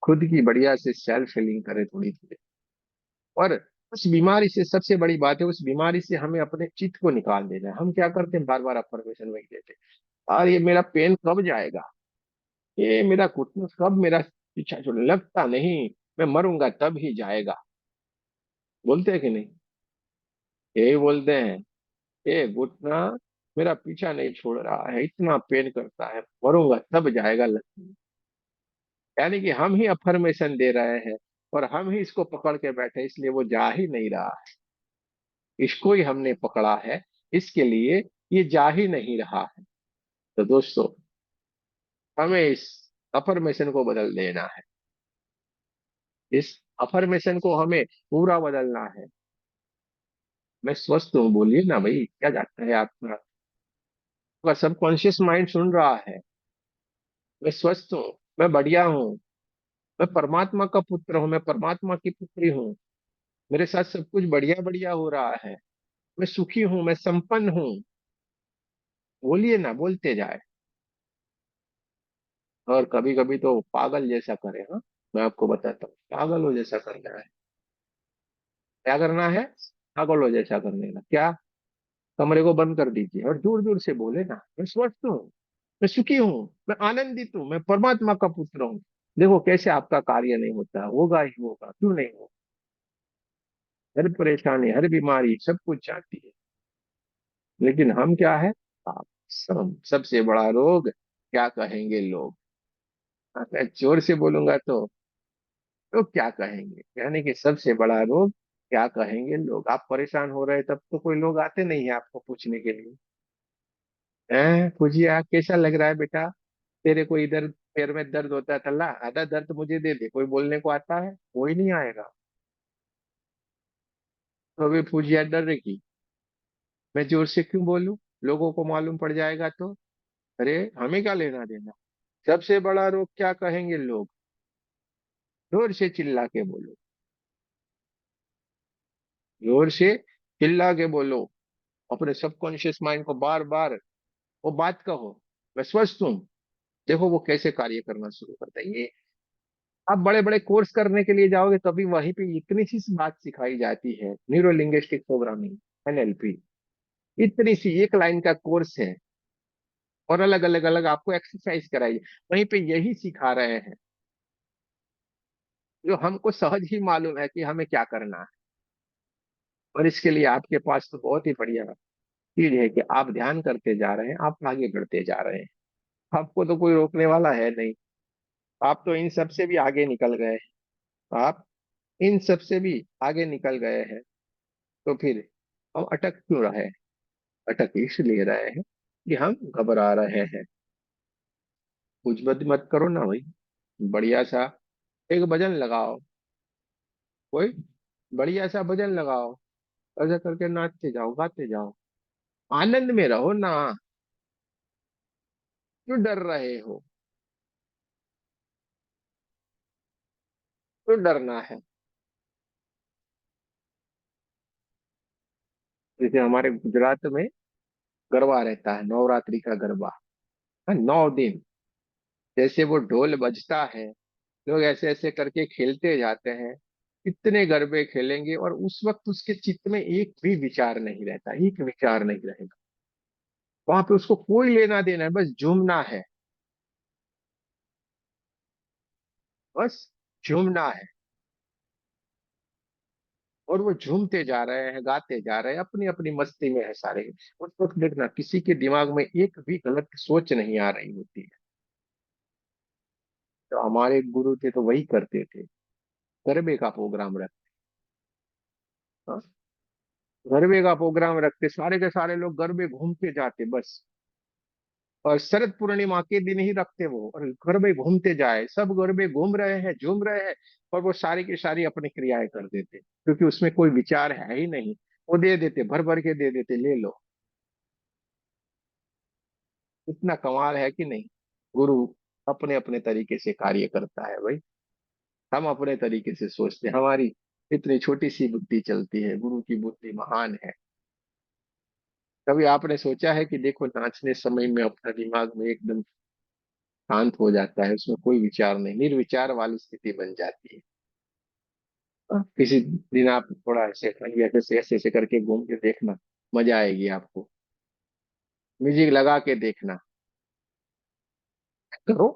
खुद की बढ़िया से सेल्फ हीलिंग करे थोड़ी थोड़ी। और उस बीमारी से, सबसे बड़ी बात है, उस बीमारी से हमें अपने चित्त को निकाल देना है। हम क्या करते हैं, बार बार अफर्मेशन वही देते हैं, और ये मेरा पेन कब जाएगा, ये मेरा घुटना कब मेरा पीछा छोड़ने लगता नहीं, मैं मरूंगा तब ही जाएगा। बोलते हैं कि नहीं? यही बोलते हैं, ये घुटना मेरा पीछा नहीं छोड़ रहा है, इतना पेन करता है, मरूंगा तब जाएगा लगता। यानी कि हम ही अफर्मेशन दे रहे हैं, और हम ही इसको पकड़ के बैठे, इसलिए वो जा ही नहीं रहा है। इसको ही हमने पकड़ा है, इसके लिए ये जा ही नहीं रहा है। तो दोस्तों, हमें इस अफर्मेशन को बदल देना है। इस अफर्मेशन को हमें पूरा बदलना है। मैं स्वस्थ हूँ बोलिए ना भाई, क्या जाता है आपका? आपका सबकॉन्शियस माइंड सुन रहा है। मैं स्वस्थ हूँ, मैं बढ़िया हूँ, मैं परमात्मा का पुत्र हूँ, मैं परमात्मा की पुत्री हूँ, मेरे साथ सब कुछ बढ़िया बढ़िया हो रहा है, मैं सुखी हूँ, मैं संपन्न हूँ। बोलिए ना, बोलते जाए। और कभी कभी तो पागल जैसा करे, हाँ, मैं आपको बताता हूँ, पागलों जैसा करना है। क्या करना है? पागलों जैसा करने का क्या? कमरे को बंद कर दीजिए और जोर जोर से बोले ना, मैं स्वस्थ हूँ, मैं सुखी हूँ, मैं आनंदित हूँ, मैं परमात्मा का पुत्र हूँ। देखो कैसे आपका कार्य नहीं होता, होगा ही होगा, क्यों नहीं होगा? हर परेशानी, हर बीमारी सब कुछ जाती है, लेकिन हम क्या है? आप सबसे बड़ा रोग, क्या कहेंगे लोग? मैं जोर से बोलूंगा तो क्या कहेंगे, यानी कि सबसे बड़ा रोग, क्या कहेंगे लोग। आप परेशान हो रहे तब तो कोई लोग आते नहीं है आपको पूछने के लिए, हैं पूछिए कैसा लग रहा है बेटा, तेरे को इधर पैर में दर्द होता है, तल्ला आधा दर्द मुझे दे दे, कोई बोलने को आता है? कोई नहीं आएगा। तो अभी पूछिए डर रही, मैं जोर से क्यों बोलूं, लोगों को मालूम पड़ जाएगा तो? अरे हमें क्या लेना देना। सबसे बड़ा रोग, क्या कहेंगे लोग, जोर से चिल्ला के बोलो, जोर से चिल्ला के बोलो, अपने सबकॉन्शियस माइंड को बार बार वो बात कहो, मैं स्वस्थ हूँ। देखो वो कैसे कार्य करना शुरू करता है ये। आप बड़े बड़े कोर्स करने के लिए जाओगे तभी वहीं पे इतनी सी बात सिखाई जाती है, न्यूरो लिंग्विस्टिक प्रोग्रामिंग, एनएलपी। इतनी सी एक लाइन का कोर्स है, और अलग अलग अलग आपको एक्सरसाइज कराइए, वहीं पे यही सिखा रहे हैं जो हमको सहज ही मालूम है कि हमें क्या करना है। और इसके लिए आपके पास तो बहुत ही बढ़िया चीज है कि आप ध्यान करते जा रहे हैं, आप आगे बढ़ते जा रहे हैं। आपको तो कोई रोकने वाला है नहीं। आप तो इन सब से भी आगे निकल गए हैं। आप इन सब से भी आगे निकल गए हैं। तो फिर हम अटक क्यों रहे हैं? अटक इसलिए रहे हैं कि हम घबरा रहे हैं। कुछ मत करो ना भाई, बढ़िया सा एक भजन लगाओ, कोई बढ़िया सा भजन लगाओ, ऐसा करके नाचते जाओ, गाते जाओ, आनंद में रहो ना। क्यों डर रहे हो? क्यों डरना है? जैसे हमारे गुजरात में गरबा रहता है, नवरात्रि का गरबा है, 9 दिन। जैसे वो ढोल बजता है, लोग ऐसे ऐसे करके खेलते जाते हैं, इतने गरबे खेलेंगे, और उस वक्त उसके चित्त में एक भी विचार नहीं रहता, एक विचार नहीं रहेगा। वहां पे उसको कोई लेना देना है, बस झूमना है, बस झूमना है। और वो झूमते जा रहे हैं, गाते जा रहे हैं, अपनी अपनी मस्ती में है सारे। उस वक्त देखना किसी के दिमाग में एक भी गलत सोच नहीं आ रही होती है। तो हमारे गुरु थे तो वही करते थे, गरबे का प्रोग्राम रखते। हाँ, गरबे का प्रोग्राम रखते, सारे के सारे लोग गरबे घूमते जाते बस। और शरद पूर्णिमा के दिन ही रखते वो, और गरबे घूमते जाए, सब गरबे घूम रहे हैं, झूम रहे हैं। और वो सारी की सारी अपनी क्रियाएं कर देते, क्योंकि उसमें कोई विचार है ही नहीं। वो दे देते, भर भर के दे देते, ले लो। इतना कमाल है कि नहीं? गुरु अपने अपने तरीके से कार्य करता है भाई। हम अपने तरीके से सोचते हैं, हमारी इतनी छोटी सी बुद्धि चलती है, गुरु की बुद्धि महान है। कभी आपने सोचा है कि देखो नाचने समय में अपना दिमाग में एकदम शांत हो जाता है, उसमें कोई विचार नहीं, निर्विचार वाली स्थिति बन जाती है। किसी दिन आप थोड़ा ऐसे ऐसे ऐसे ऐसे करके घूम के देखना, मजा आएगी आपको। म्यूजिक लगा के देखना। करो,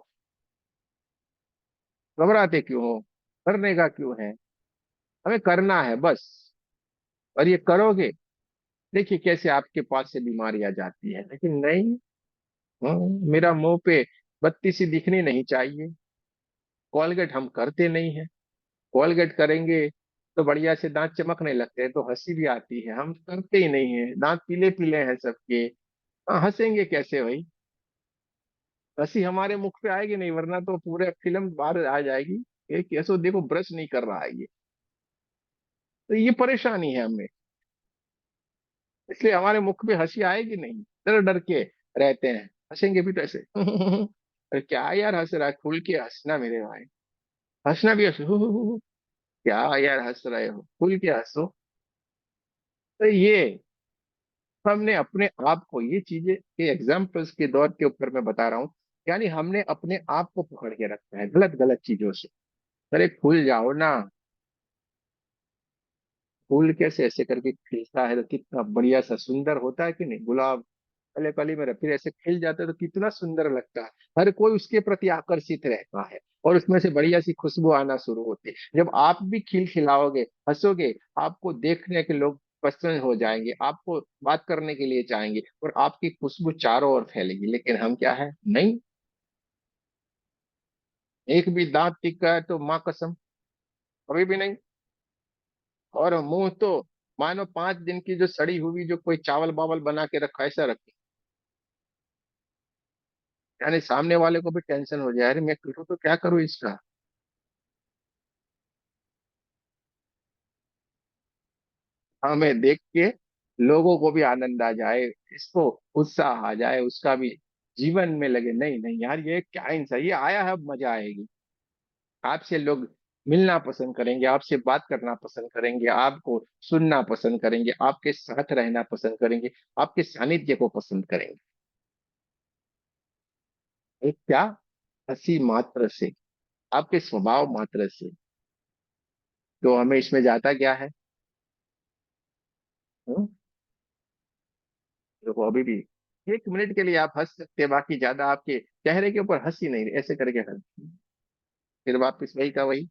घबराते क्यों हो? करने का क्यों है? हमें करना है बस। और ये करोगे, देखिए कैसे आपके पास से बीमारियां जाती है, लेकिन नहीं। हाँ, मेरा मुंह पे बत्ती सी दिखनी नहीं चाहिए। कॉलगेट हम करते नहीं है। कॉलगेट करेंगे तो बढ़िया से दांत चमकने लगते हैं, तो हंसी भी आती है, हम करते ही नहीं है, दांत पीले पीले हैं सबके। हाँ, हंसेंगे कैसे भाई? हंसी हमारे मुख पे आएगी नहीं, वरना तो पूरे फिल्म बाहर आ जाएगी। ये कैसो देखो ब्रश नहीं कर रहा है ये। तो ये परेशानी है हमें, इसलिए हमारे मुख पे हंसी आएगी नहीं, डर डर के रहते हैं। हंसेंगे भी तो ऐसे अरे क्या यार हंस रहा है, खुल के हंसना मेरे भाई। हंसना भी हंसो, क्या यार हंस रहे हो, खुल के हंसो। तो ये हमने अपने आप को, ये चीजें के एग्जाम्पल्स के दौर के ऊपर मैं बता रहा हूँ, यानी हमने अपने आप को पकड़ के रखा है गलत गलत चीजों से। अरे खुल जाओ ना। फूल कैसे ऐसे करके खिलता है तो कितना बढ़िया सा सुंदर होता है कि नहीं? गुलाब पहले कली में फिर ऐसे खिल जाता है तो कितना सुंदर लगता है। हर कोई उसके प्रति आकर्षित रहता है, और उसमें से बढ़िया सी खुशबू आना शुरू होती है। जब आप भी खिलखिलाओगे, हंसोगे, आपको देखने के लोग पसंद हो जाएंगे, आपको बात करने के लिए चाहेंगे, और आपकी खुशबू चारों ओर फैलेगी। लेकिन हम क्या है, नहीं। एक भी दांत टिका है तो माँ कसम, कभी भी नहीं। और मुंह तो मानो 5 दिन की जो सड़ी हुई जो कोई चावल बावल बना के रखा है, ऐसा रखे। यानी सामने वाले को भी टेंशन हो जाए, अरे मैं करूँ तो क्या करूँ इसका। हमें देख के लोगों को भी आनंद आ जाए, इसको उत्साह आ जाए, उसका भी जीवन में लगे, नहीं नहीं यार ये क्या इंसान, ये आया है, अब मजा आएगी। आपसे लोग मिलना पसंद करेंगे, आपसे बात करना पसंद करेंगे, आपको सुनना पसंद करेंगे, आपके साथ रहना पसंद करेंगे, आपके सानिध्य को पसंद करेंगे। एक क्या, हंसी मात्र से, आपके स्वभाव मात्र से। तो हमें इसमें जाता क्या है? हम्म? देखो अभी भी 1 मिनट के लिए आप हंस सकते हैं, बाकी ज्यादा आपके चेहरे के ऊपर हंसी नहीं, ऐसे करके हंस, फिर वापिस वही का वही।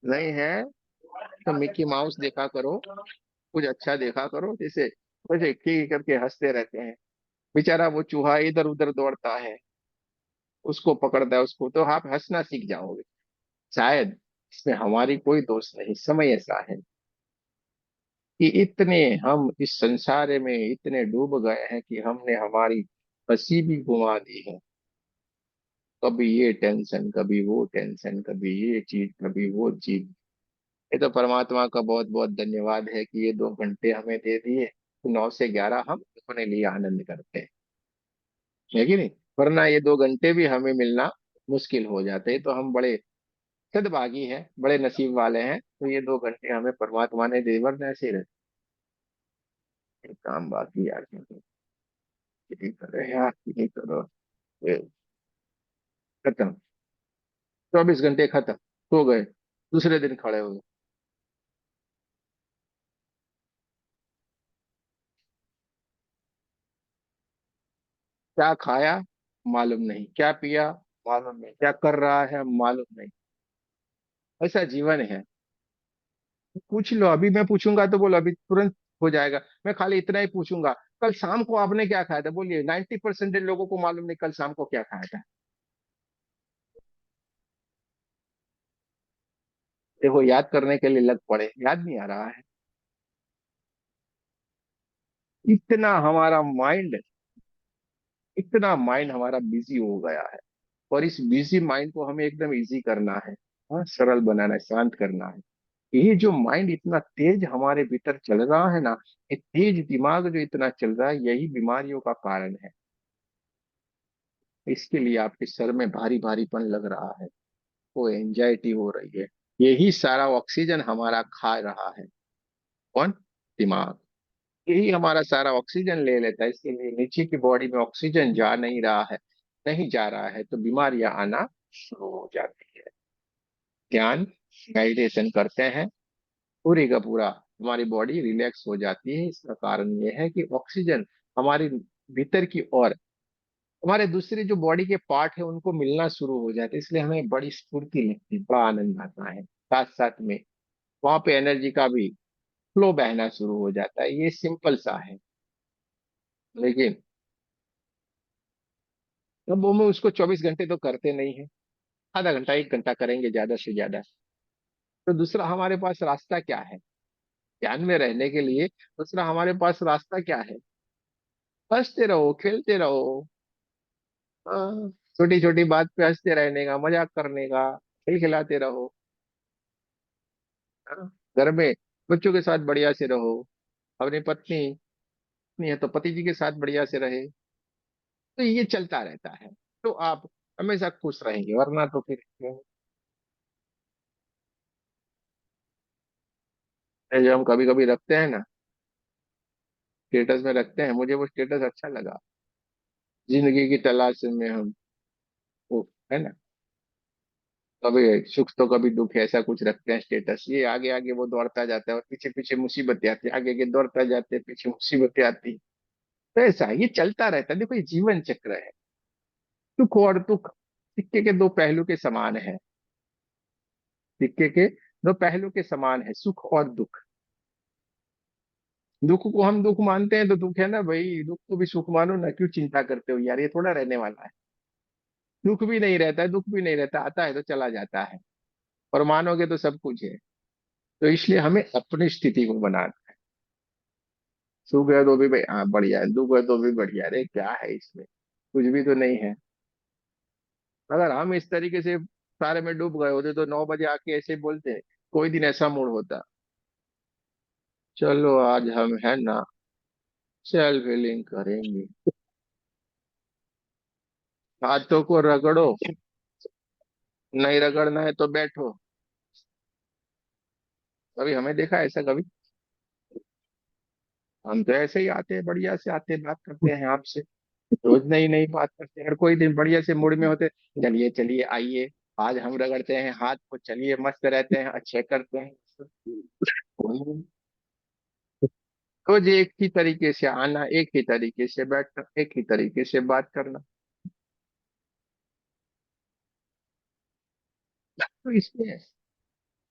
नहीं है तो मिकी माउस देखा करो, कुछ अच्छा देखा करो, जैसे वैसे की करके हंसते रहते हैं। बेचारा वो चूहा इधर उधर दौड़ता है, उसको पकड़ता है उसको, तो आप हंसना सीख जाओगे शायद। इसमें हमारी कोई दोष नहीं, समय ऐसा है कि इतने हम इस संसार में इतने डूब गए हैं कि हमने हमारी हंसी भी गुमा दी है। कभी ये टेंशन, कभी वो टेंशन, कभी ये चीज, कभी वो चीज। ये तो परमात्मा का बहुत बहुत धन्यवाद है कि ये 2 घंटे हमें दे दिए, 9 से 11 हम अपने लिए आनंद करते हैं, है कि नहीं? वरना ये 2 घंटे भी हमें मिलना मुश्किल हो जाते, तो हम बड़े सद्भागी हैं, बड़े नसीब वाले हैं, तो ये 2 घंटे हमें परमात्मा ने दे, वरना ऐसे ही रहते। एक काम बाकी यार, यही करो यार, यही करो। ये खत्म, 24 घंटे खत्म, सो गए, दूसरे दिन खड़े हो गए। क्या खाया मालूम नहीं, क्या पिया मालूम नहीं, क्या कर रहा है मालूम नहीं। ऐसा जीवन है। पूछ लो, अभी मैं पूछूंगा तो बोलो, अभी तुरंत हो जाएगा। मैं खाली इतना ही पूछूंगा, कल शाम को आपने क्या खाया था, बोलिए। 90% लोगों को मालूम नहीं कल शाम को क्या खाया था। देखो याद करने के लिए लग पड़े, याद नहीं आ रहा है। इतना हमारा माइंड, इतना माइंड हमारा बिजी हो गया है। और इस बिजी माइंड को हमें एकदम इजी करना है, हाँ, सरल बनाना है, शांत करना है। ये जो माइंड इतना तेज हमारे भीतर चल रहा है ना, ये तेज दिमाग जो इतना चल रहा है, यही बीमारियों का कारण है। इसके लिए आपके सर में भारी भारीपन लग रहा है, वो एंजाइटी हो रही है। यही सारा ऑक्सीजन हमारा खा रहा है। कौन? दिमाग। यही हमारा सारा ऑक्सीजन ले लेता है, इसके लिए नीचे की बॉडी में ऑक्सीजन जा नहीं रहा है, नहीं जा रहा है, तो बीमारियां आना शुरू हो जाती है। ध्यान, मेडिटेशन करते हैं, पूरी का पूरा हमारी बॉडी रिलैक्स हो जाती है। इसका कारण ये है कि ऑक्सीजन हमारी भीतर की ओर, हमारे दूसरे जो बॉडी के पार्ट है उनको मिलना शुरू हो जाता है, इसलिए हमें बड़ी स्फूर्ति लगती है, बड़ा आनंद आता है। साथ साथ में वहां पे एनर्जी का भी फ्लो बहना शुरू हो जाता है। ये सिंपल सा है, लेकिन अब हम उसको 24 घंटे तो करते नहीं है। आधा घंटा 1 घंटा करेंगे ज्यादा से ज्यादा। तो दूसरा हमारे पास रास्ता क्या है ध्यान में रहने के लिए? दूसरा हमारे पास रास्ता क्या है? हंसते रहो, खेलते रहो। हाँ, छोटी छोटी बात पे हंसते रहने का, मजाक करने का, खेल खिलाते रहो। हाँ, घर में बच्चों के साथ बढ़िया से रहो, अपनी पत्नी पत्नी है तो पति जी के साथ बढ़िया से रहे, तो ये चलता रहता है। तो आप हमेशा खुश रहेंगे, वरना तो फिर ये जो हम कभी कभी रखते हैं ना, स्टेटस में रखते हैं, मुझे वो स्टेटस अच्छा लगा। जिंदगी की तलाश में हम, वो है ना, कभी सुख तो कभी दुख, ऐसा कुछ रखते हैं स्टेटस। ये आगे आगे वो दौड़ता जाता है और पीछे पीछे मुसीबतें आती है, आगे आगे दौड़ता जाते हैं, पीछे मुसीबतें आती हैं। तो ऐसा है, ये चलता रहता है। देखो ये जीवन चक्र है। सुख और दुख सिक्के के दो पहलू के समान है। सिक्के के दो पहलू के समान है, सुख और दुख। दुख को हम दुख मानते हैं तो दुख है ना भाई, दुख को भी सुख मानो ना, क्यों चिंता करते हो यार, ये थोड़ा रहने वाला है। दुख भी नहीं रहता है, दुख भी नहीं रहता, आता है तो चला जाता है। और मानोगे तो सब कुछ है। तो इसलिए हमें अपनी स्थिति को बनाना है। सुख है तो भी भाई हाँ बढ़िया है, दुख है तो भी बढ़िया है। अरे क्या है इसमें, कुछ भी तो नहीं है। अगर हम इस तरीके से सारे में डूब गए होते तो 9 बजे आके ऐसे बोलते, कोई दिन ऐसा मूड होता, चलो आज हम है ना सेल्फ हीलिंग करेंगे। हाथों को रगड़ो, नहीं रगड़ना है तो बैठो। कभी हमें देखा है ऐसा कभी? हम तो ऐसे ही आते हैं, बढ़िया से आते हैं, बात करते हैं आपसे। रोज नई नई बात करते हैं, हर कोई दिन बढ़िया से मूड में होते हैं। चलिए चलिए आइए, आज हम रगड़ते हैं हाथ को, चलिए मस्त रहते हैं, अच्छे करते हैं। कोई नहीं। रोज एक ही तरीके से आना, एक ही तरीके से बैठना, एक ही तरीके से बात करना। तो इसलिए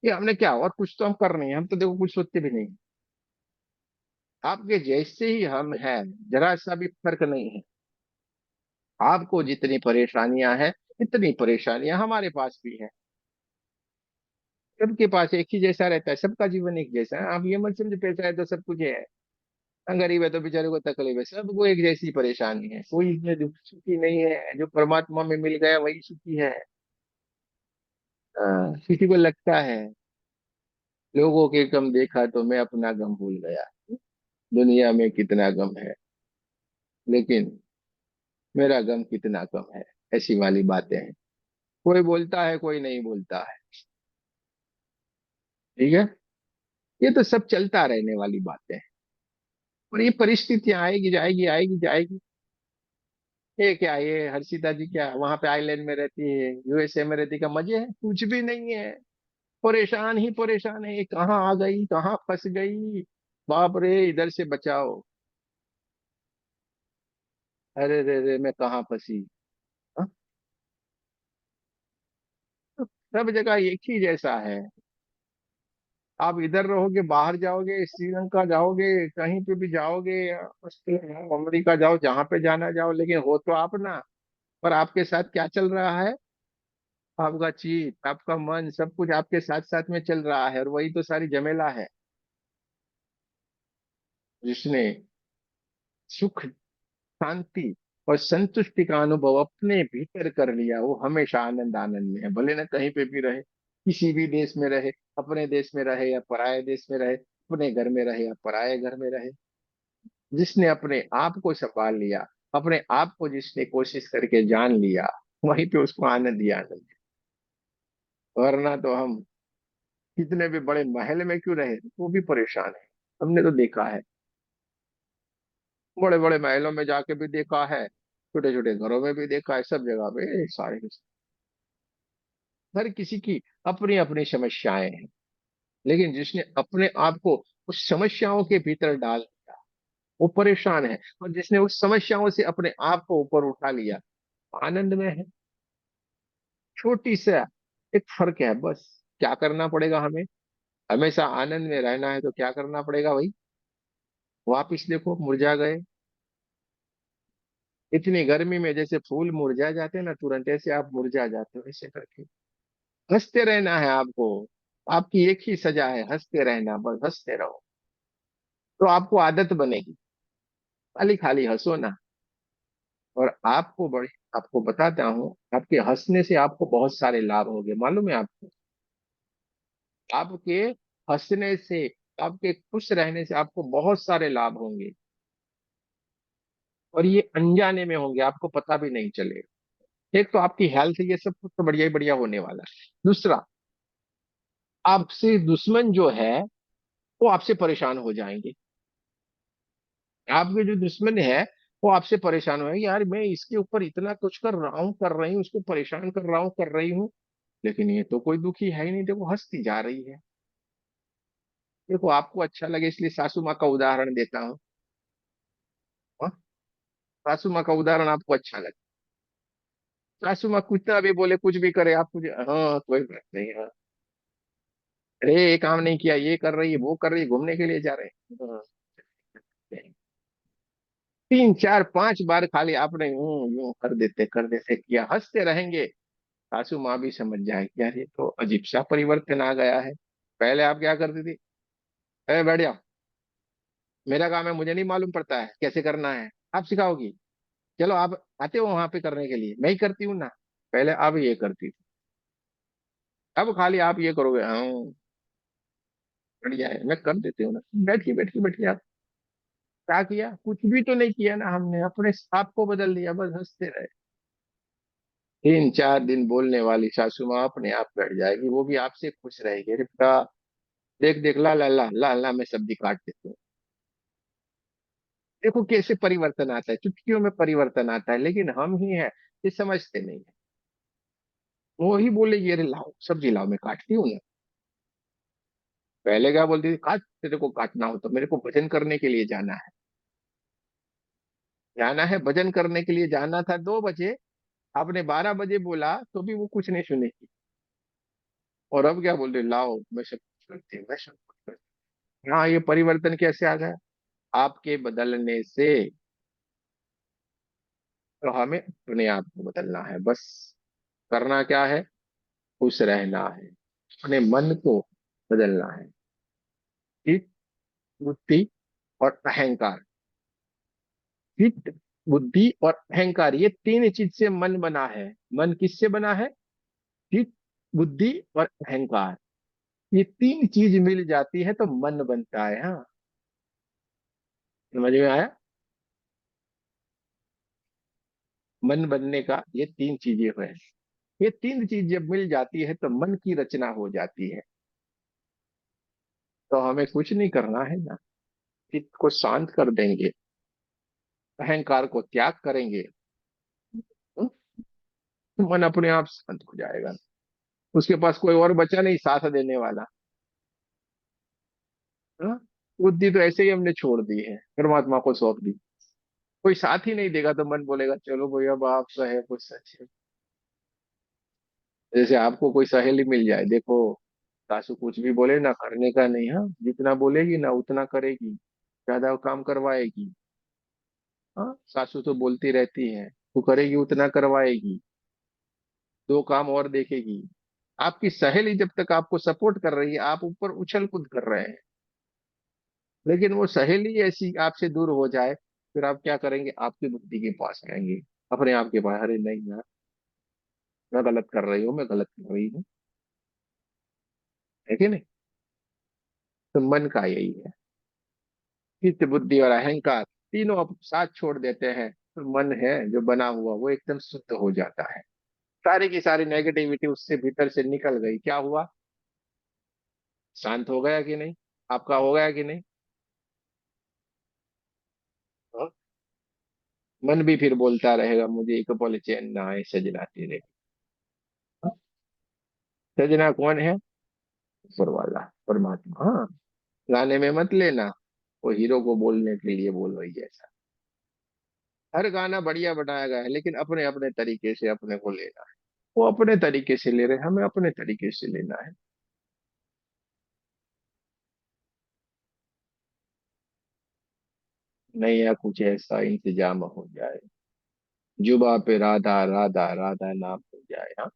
ये हमने क्या, और कुछ तो हम कर नहीं है, हम तो देखो कुछ सोचते भी नहीं। आपके जैसे ही हम हैं, जरा सा भी फर्क नहीं है। आपको जितनी परेशानियां हैं, इतनी परेशानियां हमारे पास भी हैं। सबके पास एक ही जैसा रहता है, सबका जीवन एक जैसा है। आप ये मत समझो पैसा है तो सब कुछ है, गरीब है तो बेचारे को तकलीफ है। सबको एक जैसी परेशानी है, कोई इसमें सुखी नहीं है। जो परमात्मा में मिल गया वही सुखी है। किसी को लगता है लोगों के गम देखा तो मैं अपना गम भूल गया, दुनिया में कितना गम है, लेकिन मेरा गम कितना कम है, ऐसी वाली बातें हैं। कोई बोलता है, कोई नहीं बोलता है। ठीक है। ये तो सब चलता रहने वाली बातें हैं। और ये परिस्थितियां आएगी जाएगी, आएगी जाएगी। ये क्या, ये हर्षिता जी क्या वहां पे आइलैंड में रहती है, यूएसए में रहती, का मजे है? कुछ भी नहीं है। परेशान ही परेशान है, ये कहाँ आ गई, कहाँ फंस गई। बाप रे, इधर से बचाओ। अरे रे रे, मैं कहाँ फंसी। हाँ? तो सब जगह एक ही जैसा है। आप इधर रहोगे, बाहर जाओगे, श्रीलंका जाओगे, कहीं पे भी जाओगे, ऑस्ट्रेलिया जाओ, अमेरिका जाओ, जहां पे जाना जाओ, लेकिन हो तो आप ना। पर आपके साथ क्या चल रहा है? आपका चित्त, आपका मन, सब कुछ आपके साथ साथ में चल रहा है, और वही तो सारी झमेला है। जिसने सुख, शांति और संतुष्टि का अनुभव अपने भीतर कर लिया, वो हमेशा आनंद आनंद में है, भले ना कहीं पे भी रहे, किसी भी देश में रहे, अपने देश में रहे या पराये देश में रहे, अपने घर में रहे या पराये घर में रहे। जिसने अपने आप को संभाल लिया, अपने आप को जिसने कोशिश करके जान लिया, वहीं पे उसको आनंद ही आनंद है। वरना तो हम कितने भी बड़े महल में क्यों रहे, वो भी परेशान है। हमने तो देखा है, बड़े बड़े महलों में जाके भी देखा है, छोटे छोटे घरों में भी देखा है, सब जगह पे सारे हर किसी की अपनी अपनी समस्याएं हैं। लेकिन जिसने अपने आप को उस समस्याओं के भीतर डाल दिया, वो परेशान है। और जिसने उस समस्याओं से अपने आप को ऊपर उठा लिया, आनंद में है। छोटी सा एक फर्क है बस। क्या करना पड़ेगा हमें? हमेशा आनंद में रहना है तो क्या करना पड़ेगा भाई? वापिस देखो, मुरझा गए। इतनी गर्मी में जैसे फूल मुरझा जाते हैं ना तुरंत, ऐसे आप मुरझा जाते हो ऐसे करके। हंसते रहना है आपको। आपकी एक ही सजा है, हंसते रहना, बस हंसते रहो। तो आपको आदत बनेगी, खाली खाली हंसो ना। और आपको बड़ी, आपको बताता हूँ, आपके हंसने से आपको बहुत सारे लाभ होंगे, मालूम है आपको? आपके हंसने से, आपके खुश रहने से आपको बहुत सारे लाभ होंगे। और ये अनजाने में होंगे, आपको पता भी नहीं चलेगा। एक तो आपकी हेल्थ, ये सब कुछ तो बढ़िया ही बढ़िया होने वाला है। दूसरा, आपसे दुश्मन जो है वो आपसे परेशान हो जाएंगे। आपके जो दुश्मन है वो आपसे परेशान हो, यार मैं इसके ऊपर इतना कुछ कर रहा हूँ, कर रही हूँ, उसको परेशान कर रहा हूँ, कर रही हूँ, लेकिन ये तो कोई दुखी है ही नहीं, देखो हंसती जा रही है। देखो आपको अच्छा लगे इसलिए सासू माँ का उदाहरण देता हूँ। हाँ? सासू माँ का उदाहरण आपको अच्छा लगे। सासू माँ कितना भी बोले, कुछ भी करे, आप कुछ, हाँ कोई बात नहीं, हाँ, अरे ये काम नहीं किया, ये कर रही है, वो कर रही है, घूमने के लिए जा रहे हैं, हाँ। तीन चार पांच बार खाली आपने यूं यूं कर देते किया, हंसते रहेंगे। सासू माँ भी समझ जाएगी, यार ये तो अजीब सा परिवर्तन आ गया है। पहले आप क्या करती थी? अरे बैठ जाओ, मेरा काम है, मुझे नहीं मालूम पड़ता है कैसे करना है, आप सिखाओगी? चलो आप आते हो वहां पे करने के लिए, मैं ही करती हूँ ना। पहले आप ये करती थी, अब खाली आप ये करोगे, हाँ बढ़िया है, मैं कर देती हूँ ना। बैठ के आप क्या किया? कुछ भी तो नहीं किया ना हमने, अपने आप को बदल दिया, बस हंसते रहे। 3 4 दिन बोलने वाली सासू माँ अपने आप बैठ जाएगी, वो भी आपसे खुश रहेगी। अरे बेटा, देख देख, ला ला ला ला ला, मैं सब्जी काट देती हूँ। देखो कैसे परिवर्तन आता है, चुटकियों में परिवर्तन आता है, लेकिन हम ही हैं ये समझते नहीं है। वो ही बोलेगी, अरे लाओ सब्जी लाओ, मैं काटती हूँ ना। पहले क्या बोलती थी, काट, तेरे को काटना हो तो मेरे को भजन करने के लिए जाना है। जाना है भजन करने के लिए, जाना था 2 बजे, आपने 12 बजे बोला तो भी वो कुछ नहीं सुनेगी। और अब क्या बोल रहे, लाओ मैं सब कुछ करती हूँ, मैं सब कुछ करती हूँ। हाँ, ये परिवर्तन कैसे आ गया? आपके बदलने से। तो हमें अपने आप को बदलना है बस। करना क्या है? खुश रहना है, अपने मन को बदलना है। चित्त, बुद्धि और अहंकार। चित्त, बुद्धि और अहंकार, ये 3 चीज से मन बना है। मन किससे बना है? चित्त, बुद्धि और अहंकार। ये 3 चीज मिल जाती है तो मन बनता है। हाँ, समझ में आया? मन बनने का ये 3 चीजें है। ये 3 चीज जब मिल जाती है तो मन की रचना हो जाती है। तो हमें कुछ नहीं करना है ना, चित्त को शांत कर देंगे, अहंकार को त्याग करेंगे, तो मन अपने आप शांत हो जाएगा। उसके पास कोई और बचा नहीं साथ देने वाला। हाँ? बुद्धि तो ऐसे ही हमने छोड़ दी है, परमात्मा को सौंप दी। कोई साथ ही नहीं देगा तो मन बोलेगा चलो भैया, अब आप कहे कुछ सच है। जैसे आपको कोई सहेली मिल जाए, देखो, सासू कुछ भी बोले ना, करने का नहीं। हाँ, जितना बोलेगी ना उतना करेगी, ज्यादा काम करवाएगी। हाँ, सासू तो बोलती रहती है, तू करेगी उतना करवाएगी, 2 काम और देखेगी। आपकी सहेली जब तक आपको सपोर्ट कर रही है, आप ऊपर उछल कूद कर रहे हैं। लेकिन वो सहेली ऐसी आपसे दूर हो जाए, फिर आप क्या करेंगे? आपकी बुद्धि के पास आएंगे, अपने आप के पास, अरे नहीं यार, मैं गलत कर रही हूँ, मैं गलत कर रही हूँ। है कि नहीं? तो मन का यही है, चित्त, बुद्धि और अहंकार, तीनों आप साथ छोड़ देते हैं तो मन है जो बना हुआ वो एकदम शुद्ध हो जाता है। सारी की सारी नेगेटिविटी उससे भीतर से निकल गई। क्या हुआ? शांत हो गया कि नहीं? आपका हो गया कि नहीं? हाँ? मन भी फिर बोलता रहेगा, मुझे एक पल चैन ना आए सजना तेरे। हाँ? सजना कौन है? ऊपर वाला, परमात्मा। हाँ, गाने में मत लेना, वो हीरो को बोलने के लिए बोल रही है ऐसा। हर गाना बढ़िया बनाया गया है, लेकिन अपने अपने तरीके से अपने को लेना है। वो अपने तरीके से ले रहे हैं, हमें अपने तरीके से लेना है। नहीं, या कुछ ऐसा इंतजाम हो जाए, जुबा पे राधा राधा राधा नाम हो जाए। हाँ,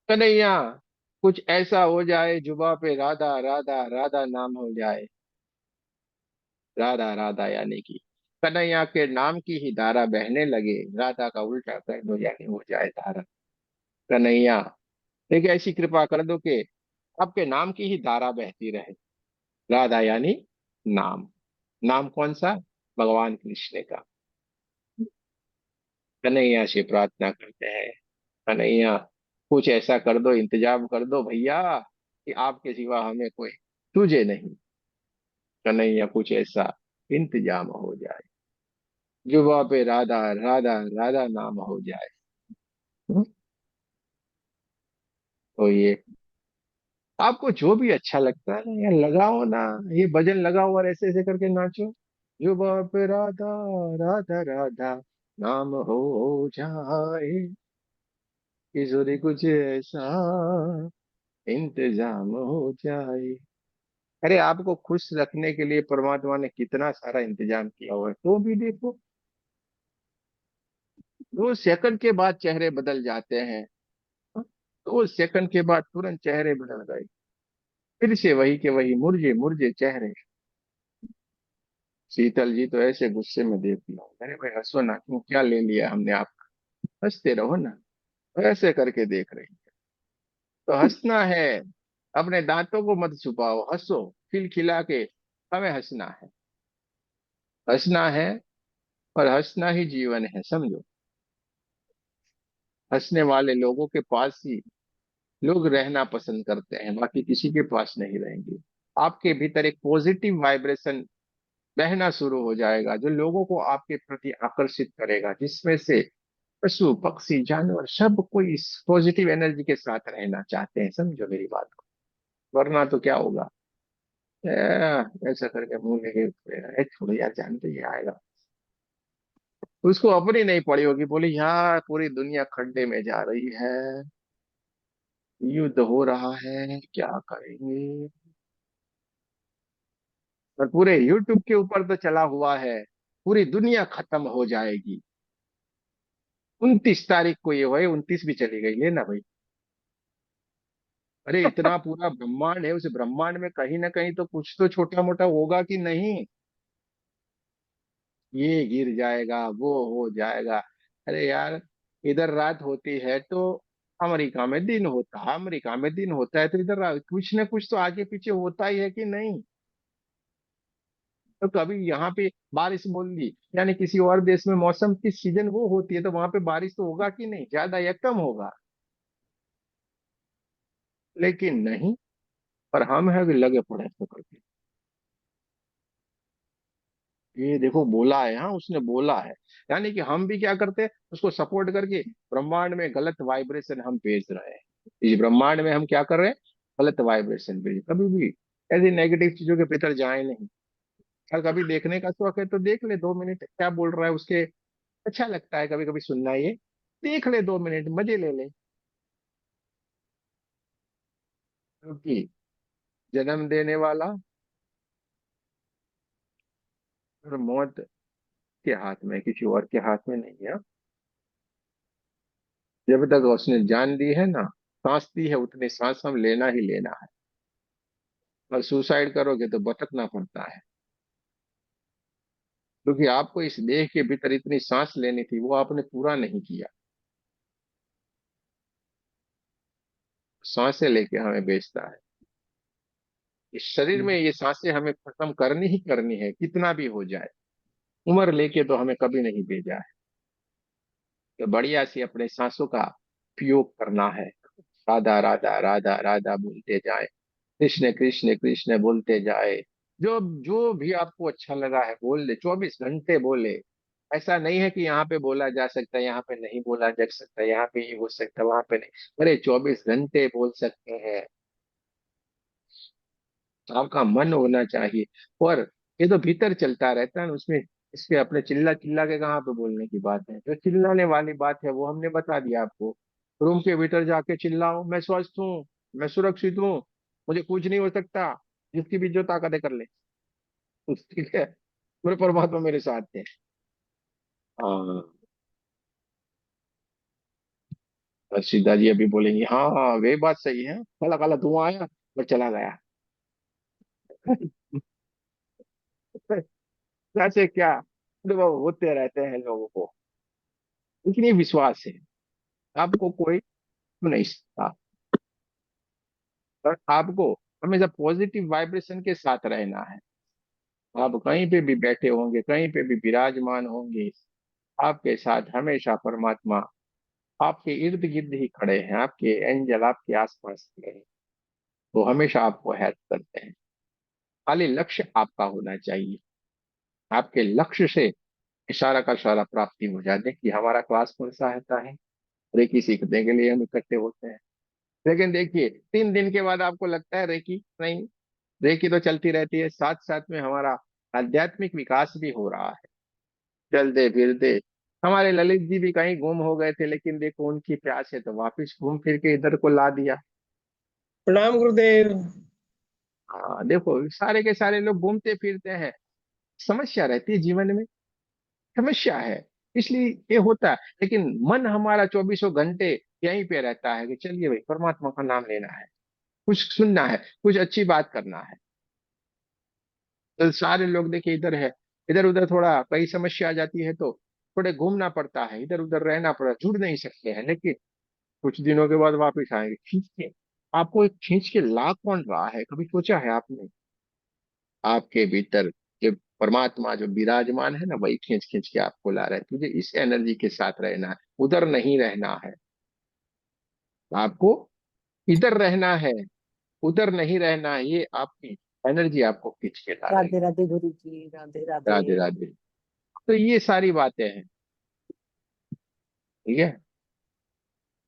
कन्हैया, कुछ ऐसा हो जाए, जुबा पे राधा राधा राधा नाम हो जाए। राधा राधा यानी कि कन्हैया के नाम की ही धारा बहने लगे, राधा का उल्टा कर दो यानी हो जाए धारा। कन्हैया, एक ऐसी कृपा कर दो कि आपके नाम की ही धारा बहती रहे। राधा यानी नाम। नाम कौन सा? भगवान कृष्ण का। कन्हैया से प्रार्थना करते हैं, कन्हैया कुछ ऐसा कर दो, इंतजाम कर दो भैया, कि आपके सिवा हमें कोई तुझे नहीं। कन्हैया कुछ ऐसा इंतजाम हो जाए, जुबा पे राधा राधा राधा नाम हो जाए। हम्म? तो ये आपको जो भी अच्छा लगता है ना यार, लगाओ ना, ये भजन लगाओ और ऐसे ऐसे करके नाचो। जुबा पे राधा राधा राधा नाम हो जाए, किशोरी कुछ ऐसा इंतजाम हो जाए। अरे, आपको खुश रखने के लिए परमात्मा ने कितना सारा इंतजाम किया हुआ है, तो भी देखो, 2 सेकंड के बाद चेहरे बदल जाते हैं। 2 सेकंड के बाद तुरंत चेहरे बदल गए, फिर से वही के वही मुरझे मुरझे चेहरे। शीतल जी तो ऐसे गुस्से में देख लिया, अरे भाई हंसो ना, क्यों, क्या ले लिया हमने आपका? हंसते रहो ना। ऐसे करके देख रही है, तो हंसना है। अपने दांतों को मत छुपाओ, हंसो, खिलखिला के। हमें हंसना है, हंसना है, और हंसना ही जीवन है, समझो। हंसने वाले लोगों के पास ही लोग रहना पसंद करते हैं, बाकी किसी के पास नहीं रहेंगे। आपके भीतर एक पॉजिटिव वाइब्रेशन बहना शुरू हो जाएगा, जो लोगों को आपके प्रति आकर्षित करेगा, जिसमें से पशु पक्षी जानवर सब कोई इस पॉजिटिव एनर्जी के साथ रहना चाहते हैं। समझो मेरी बात को। वरना तो क्या होगा, ऐसा करके मुंह लेके छोड़ो यार, जानते ही आएगा। उसको अपनी नहीं पड़ी होगी, बोली यार पूरी दुनिया खड्डे में जा रही है, युद्ध हो रहा है, क्या करेंगे। और पूरे यूट्यूब के ऊपर तो चला हुआ है, पूरी दुनिया खत्म हो जाएगी। 29 तारीख को ये भाई, 29 भी चली गई है ना भाई। अरे इतना पूरा ब्रह्मांड है, उस ब्रह्मांड में कहीं ना कहीं तो कुछ तो छोटा मोटा होगा कि नहीं। ये गिर जाएगा, वो हो जाएगा। अरे यार, इधर रात होती है तो अमेरिका में दिन होता है, अमेरिका में दिन होता है तो इधर कुछ ना कुछ तो आगे पीछे होता ही है कि नहीं। तो कभी यहाँ पे बारिश बोल दी, यानी किसी और देश में मौसम की सीजन वो होती है, तो वहां पे बारिश तो होगा कि नहीं, ज्यादा या कम होगा। लेकिन नहीं, पर हम है कि लगे पड़े हैं पकड़ के। ये देखो बोला है, हाँ उसने बोला है। यानी कि हम भी क्या करते हैं, उसको सपोर्ट करके ब्रह्मांड में गलत वाइब्रेशन हम भेज रहे हैं। इस ब्रह्मांड में हम क्या कर रहे हैं, गलत वाइब्रेशन भेज। कभी भी ऐसी नेगेटिव चीजों के भीतर जाए नहीं। और कभी देखने का शौक है तो देख ले, 2 मिनट क्या बोल रहा है उसके। अच्छा लगता है कभी कभी सुनना, ये देख ले, 2 मिनट मजे ले ले। क्योंकि जन्म देने वाला और मौत के हाथ में है, किसी और के हाथ में नहीं है। जब तक उसने जान दी है ना, सांस दी है, उतनी सांस हम लेना ही लेना है। और सुसाइड करोगे तो भटकना पड़ता है। क्योंकि आपको इस देह के भीतर इतनी सांस लेनी थी, वो आपने पूरा नहीं किया। सांसें लेके हमें बेचता है। इस शरीर में ये सांसें हमें खत्म करनी ही करनी है, कितना भी हो जाए। उम्र लेके तो हमें कभी नहीं भेजा है। तो बढ़िया सी अपने सांसों का उपयोग करना है। राधा राधा राधा राधा बोलते जाए, कृष्ण कृष्ण कृष्ण बोलते जाए। जो जो भी आपको अच्छा लगा है बोल दे, 24 घंटे बोले। ऐसा नहीं है कि यहाँ पे बोला जा सकता है, यहाँ पे नहीं बोला जा सकता, यहाँ पे ये हो सकता है, वहां पे नहीं। अरे 24 घंटे बोल सकते हैं। आपका मन होना चाहिए। और ये तो भीतर चलता रहता है ना, उसमें इसके अपने चिल्ला चिल्ला के कहाँ पे बोलने की बात है। जो चिल्लाने वाली बात है वो हमने बता दिया आपको। रूम के भीतर जाके चिल्लाओ, मैं स्वस्थ हूँ, मैं सुरक्षित हूँ, मुझे कुछ नहीं हो सकता, जिसकी भी जो ताकत है कर ले। ठीक है, मेरे परमात्मा मेरे साथ है। हाँ, और सीधा जी अभी बोलेंगे हाँ हाँ वे बात सही है, काला काला धुआं आया और चला गया। कैसे क्या, तो वो होते रहते हैं लोगों को। लेकिन ये विश्वास है, आपको कोई नहीं सकता। और आपको हमेशा पॉजिटिव वाइब्रेशन के साथ रहना है। आप कहीं पे भी बैठे होंगे, कहीं पे भी विराजमान होंगे, आपके साथ हमेशा परमात्मा आपके इर्द गिर्द ही खड़े हैं, आपके एंजल आपके आसपास खड़े हैं। वो हमेशा आपको हेल्प करते हैं। खाली लक्ष्य आपका होना चाहिए। आपके लक्ष्य से इशारा का इशारा प्राप्ति हो जाती है कि हमारा क्लास कौन सा रहता है। रेकी सीखने के लिए हम इकट्ठे होते हैं। लेकिन देखिए 3 दिन के बाद आपको लगता है रेकी नहीं, रेकी तो चलती रहती है, साथ साथ में हमारा आध्यात्मिक विकास भी हो रहा है। चलते फिरते हमारे ललित जी भी कहीं गुम हो गए थे, लेकिन देखो उनकी प्यास है तो वापिस घूम फिर के इधर को ला दिया। प्रणाम गुरुदेव। हाँ देखो, सारे के सारे लोग घूमते फिरते हैं। समस्या रहती है जीवन में, समस्या है, इसलिए ये होता है। लेकिन मन हमारा 24 घंटे यहीं पे रहता है कि चलिए भाई परमात्मा का नाम लेना है, कुछ सुनना है, कुछ अच्छी बात करना है। तो सारे लोग देखिए इधर है, इधर उधर थोड़ा कहीं समस्या आ जाती है तो थोड़े घूमना पड़ता है, इधर उधर रहना पड़ता है, जुड़ नहीं सकते हैं। लेकिन कुछ दिनों के बाद वापस आएंगे खींच के। आपको एक खींच के ला कौन रहा है, कभी सोचा है आपने। आपके भीतर जो परमात्मा जो विराजमान है ना, वही खींच खींच के आपको ला रहा है। तुझे इस एनर्जी के साथ रहना है, उधर नहीं रहना है। आपको इधर रहना है, उधर नहीं रहना है, ये आपकी एनर्जी आपको खींच के ला रही राधे राधे गुरु जी, राधे है। राधे। राधे राधे। तो ये सारी बातें हैं। ठीक है।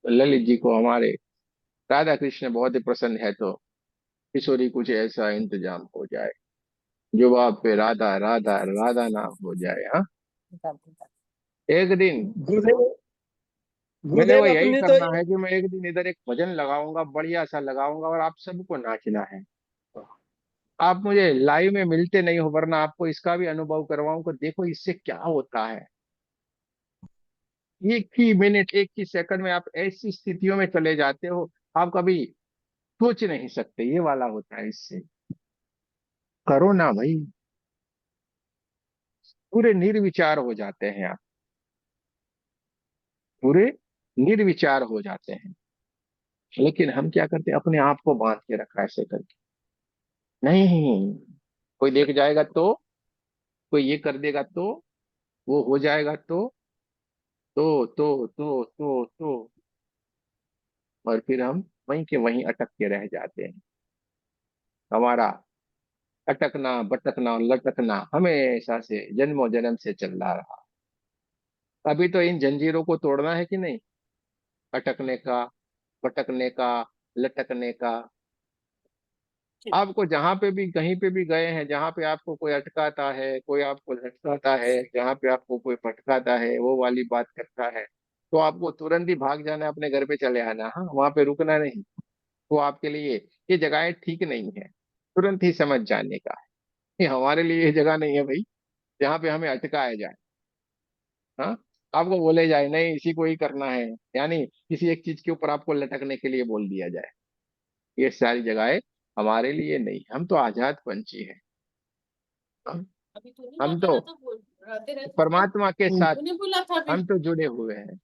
तो ललित जी को हमारे राधा कृष्ण बहुत ही प्रसन्न है, तो किशोरी कुछ ऐसा इंतजाम हो जाए जो आप पे राधा राधा राधा नाम हो जाए। हाँ। राधे राधे। एक दिन गुरुदेव, मैंने वो गुरुदेव यही अपनी तो करना है कि मैं एक दिन इधर एक भजन लगाऊंगा, बढ़िया सा लगाऊंगा, और आप सबको नाचना है। आप मुझे लाइव में मिलते नहीं हो, वरना आपको इसका भी अनुभव करवाऊं कि देखो इससे क्या होता है। एक ही मिनट, एक ही सेकंड में आप ऐसी स्थितियों में चले जाते हो, आप कभी सोच नहीं सकते, ये वाला होता है इससे। करो ना भाई, पूरे निर्विचार हो जाते हैं आप, पूरे निर्विचार हो जाते हैं। लेकिन हम क्या करते हैं, अपने आप को बांध के रखा है ऐसे करके। नहीं, कोई देख जाएगा तो, कोई ये कर देगा तो, वो हो जाएगा तो और फिर हम वहीं के वहीं अटक के रह जाते हैं। हमारा अटकना भटकना और लटकना हमेशा से जन्मों जन्म से चल रहा। अभी तो इन जंजीरों को तोड़ना है कि नहीं, अटकने का, भटकने का, लटकने का। आपको जहां पे भी कहीं पे भी गए हैं, जहां पे आपको कोई अटकाता है, कोई आपको लटकाता है, जहां पे आपको कोई भटकाता है, वो वाली बात करता है, तो आपको तुरंत ही भाग जाना है, अपने घर पे चले आना। हाँ, वहां पे रुकना नहीं। वो आपके लिए ये जगह ठीक नहीं है, तुरंत ही समझ जाने का है। ये हमारे लिए ये जगह नहीं है भाई, जहाँ पे हमें अटकाया जाए। हाँ, आपको बोले जाए नहीं इसी को ही करना है, यानी किसी एक चीज के ऊपर आपको लटकने के लिए बोल दिया जाए, ये सारी जगहें हमारे लिए नहीं। हम तो आजाद पंछी हैं। हम अभी तूने क्या हम तो बोला था, बोल राधे राधे क्या? परमात्मा के साथ, तूने बोला था अभी। हम तो जुड़े हुए हैं।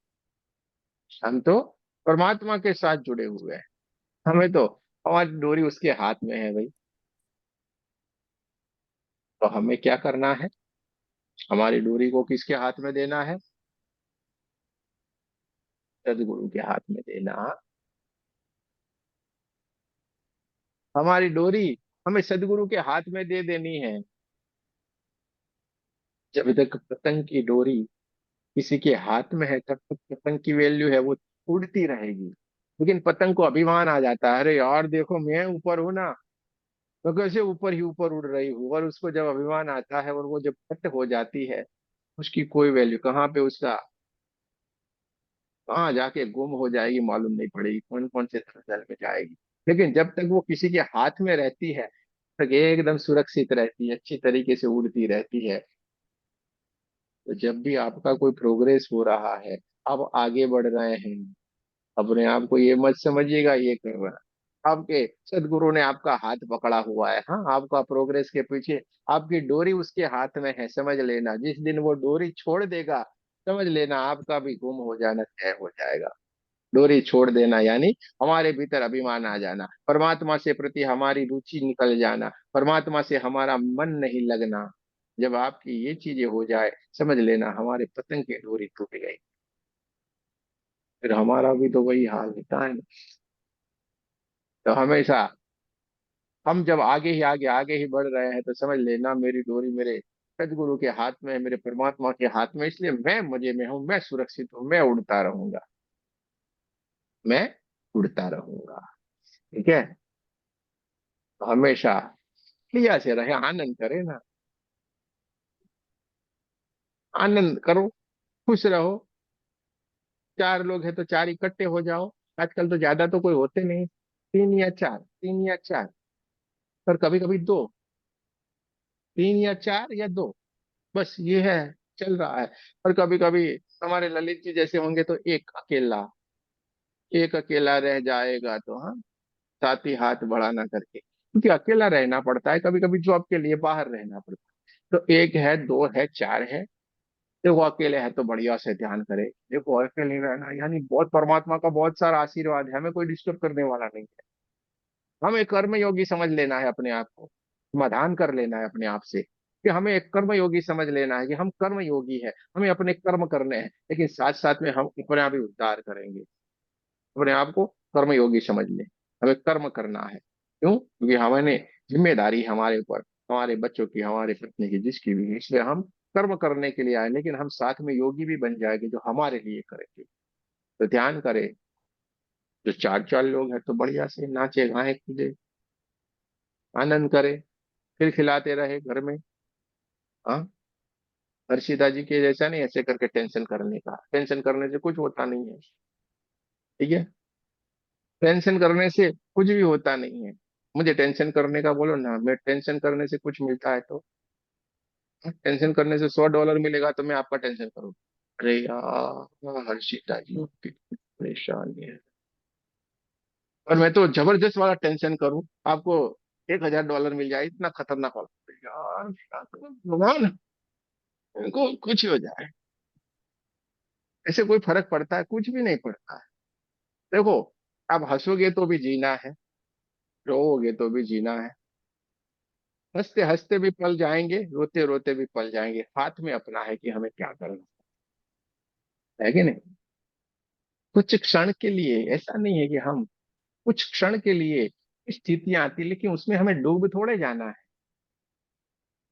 हम तो परमात्मा के साथ जुड़े हुए हैं। हमें तो हमारी डोरी उसके हाथ में है भाई। तो हमें क्या करना है, हमारी डोरी को किसके हाथ में देना है? सदगुरु के हाथ में देना। हमारी डोरी हमें सदगुरु के हाथ में दे देनी है। जब तक पतंग की डोरी किसी के हाथ में है, तब तक पतंग की वैल्यू है, वो उड़ती रहेगी। लेकिन पतंग को अभिमान आ जाता है, अरे यार देखो मैं ऊपर हूं ना, तो कैसे ऊपर ही ऊपर उड़ रही हूँ। और उसको जब अभिमान आता है और वो जब कट हो जाती है, उसकी कोई वैल्यू कहाँ पे, उसका कहाँ जाके गुम हो जाएगी मालूम नहीं पड़ेगी, कौन कौन से दलदल में जाएगी। लेकिन जब तक वो किसी के हाथ में रहती है, तक एकदम सुरक्षित रहती है, अच्छी तरीके से उड़ती रहती है। तो जब भी आपका कोई प्रोग्रेस हो रहा है, आप आगे बढ़ रहे हैं, अपने आप को ये मत समझिएगा ये कर रहा है, आपके सदगुरु ने आपका हाथ पकड़ा हुआ है। हाँ, आपका प्रोग्रेस के पीछे आपकी डोरी उसके हाथ में है, समझ लेना। जिस दिन वो डोरी छोड़ देगा, समझ लेना आपका भी गुम हो जाना तय हो जाएगा। डोरी छोड़ देना यानी हमारे भीतर अभिमान आ जाना, परमात्मा से प्रति हमारी रुचि निकल जाना, परमात्मा से हमारा मन नहीं लगना। जब आपकी ये चीजें हो जाए, समझ लेना हमारे पतंग की डोरी टूट गई। फिर हमारा भी तो वही हाल होता है ना। तो हमेशा हम जब आगे ही आगे आगे ही बढ़ रहे हैं, तो समझ लेना मेरी डोरी मेरे सदगुरु के हाथ में है, मेरे परमात्मा के हाथ में। इसलिए मैं मजे में हूं, मैं सुरक्षित हूं, मैं उड़ता रहूंगा, मैं उड़ता रहूंगा। ठीक है। तो हमेशा क्रिया से रहे, आनंद करे ना, आनंद करो, खुश रहो। चार लोग हैं तो चार इकट्ठे हो जाओ। आजकल तो ज्यादा तो कोई होते नहीं, तीन या चार, तीन या चार, पर कभी कभी दो, तीन या चार या दो, बस ये है, चल रहा है। और कभी कभी हमारे ललित जी जैसे होंगे तो एक अकेला, एक अकेला रह जाएगा तो हाँ, साथ ही हाथ बढ़ाना करके, क्योंकि अकेला रहना पड़ता है कभी कभी, जॉब के लिए बाहर रहना पड़ता है। तो एक है, दो है, चार है। देखो अकेले है तो बढ़िया से ध्यान करे। देखो अकेले रहना यानी बहुत परमात्मा का बहुत सारा आशीर्वाद है, हमें कोई डिस्टर्ब करने वाला नहीं है। हमें कर्म योगी समझ लेना है अपने आप को, समाधान कर लेना है अपने आप से कि हमें एक कर्म योगी समझ लेना है कि हम कर्म योगी है, हमें अपने कर्म करने हैं, लेकिन साथ साथ में हम अपने आप ही उद्धार करेंगे, अपने आप को कर्मयोगी समझ ले। हमें कर्म करना है, क्यों? क्योंकि हमारे जिम्मेदारी है हमारे ऊपर, हमारे बच्चों की, हमारे पत्नी की, जिसकी भी, इसलिए हम कर्म करने के लिए आए, लेकिन हम साथ में योगी भी बन जाएंगे जो हमारे लिए करेंगे। तो ध्यान करें, जो चार चार लोग हैं तो बढ़िया से नाचे गाए कूदे, आनंद करे, फिर खिलाते रहे घर में। हाँ, हर्षिता जी के जैसा नहीं ऐसे करके टेंशन करने का, टेंशन करने से कुछ होता नहीं है। ठीक है, टेंशन करने से कुछ भी होता नहीं है। मुझे टेंशन करने का बोलो ना, मैं टेंशन करने से कुछ मिलता है तो? टेंशन करने से $100 मिलेगा तो मैं आपका टेंशन करूँ? अरे यार हर्षिता जी कितनी परेशानी है। और मैं तो जबरदस्त वाला टेंशन करूं, आपको $1,000 मिल जाए, इतना खतरनाक वाला, यार क्या करूं भगवान, इनको कुछ ही हो जाए। ऐसे कोई फर्क पड़ता है? कुछ भी नहीं पड़ता है। देखो, आप हंसोगे तो भी जीना है, रोओगे तो भी जीना है। हंसते हंसते भी पल जाएंगे, रोते रोते भी पल जाएंगे, हाथ में अपना है कि हमें क्या करना है कि नहीं। कुछ क्षण के लिए, ऐसा नहीं है कि हम, कुछ क्षण के लिए स्थितियां आती, लेकिन उसमें हमें डूब थोड़े जाना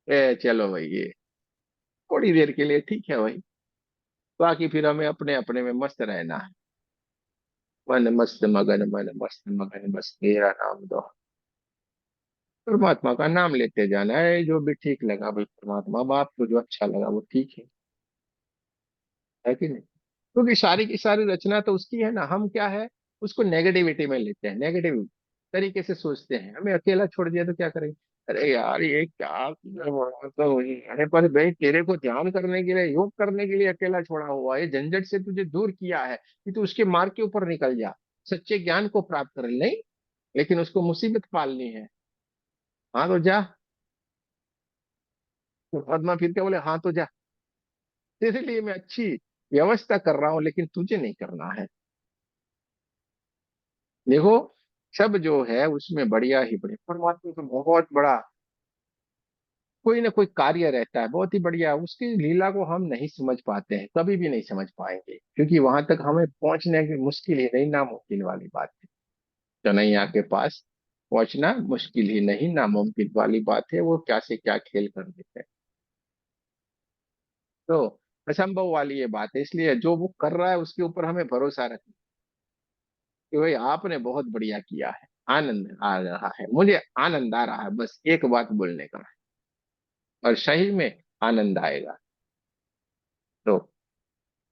है। चलो भाई, ये थोड़ी देर के लिए ठीक है भाई, बाकी फिर हमें अपने अपने में मस्त रहना है। मन मस्त मगन, मन मस्त मगन, बस तेरा नाम दो, परमात्मा का नाम लेते जाना है, जो भी ठीक लगा भाई परमात्मा, अब आपको जो अच्छा लगा वो ठीक है कि नहीं? क्योंकि सारी की सारी रचना तो उसकी है ना, हम क्या है, उसको नेगेटिविटी में लेते हैं, नेगेटिव तरीके से सोचते हैं, हमें अकेला छोड़ दिया तो क्या करेंगे। अरे यार ये क्या तो वही, अरे पर भाई तेरे को ध्यान करने के लिए, योग करने के लिए अकेला छोड़ा हुआ है, झंझट से तुझे दूर किया है कि तू उसके मार्ग के ऊपर निकल जा, सच्चे ज्ञान को प्राप्त कर ले। नहीं, लेकिन उसको मुसीबत पालनी है। हाँ तो जा, तो पद्मा फिर क्या बोले, हाँ तो जा, तेरे लिए मैं अच्छी व्यवस्था कर रहा हूँ, लेकिन तुझे नहीं करना है। देखो, सब जो है उसमें बढ़िया ही बढ़िया, परमात्मा तो बहुत बड़ा कोई ना कोई कार्य रहता है, बहुत ही बढ़िया, उसकी लीला को हम नहीं समझ पाते हैं, कभी भी नहीं समझ पाएंगे, क्योंकि वहां तक हमें पहुंचने की मुश्किल ही नहीं, नामुमकिन वाली बात है। कन्हैया के पास पहुंचना मुश्किल ही नहीं, नामुमकिन वाली बात है, वो क्या से क्या खेल कर देते हैं। तो असंभव वाली ये बात है, इसलिए जो वो कर रहा है उसके ऊपर हमें भरोसा रखना कि भाई आपने बहुत बढ़िया किया है, आनंद आ रहा है, मुझे आनंद आ रहा है, बस एक बात बोलने का है, और सही में आनंद आएगा। तो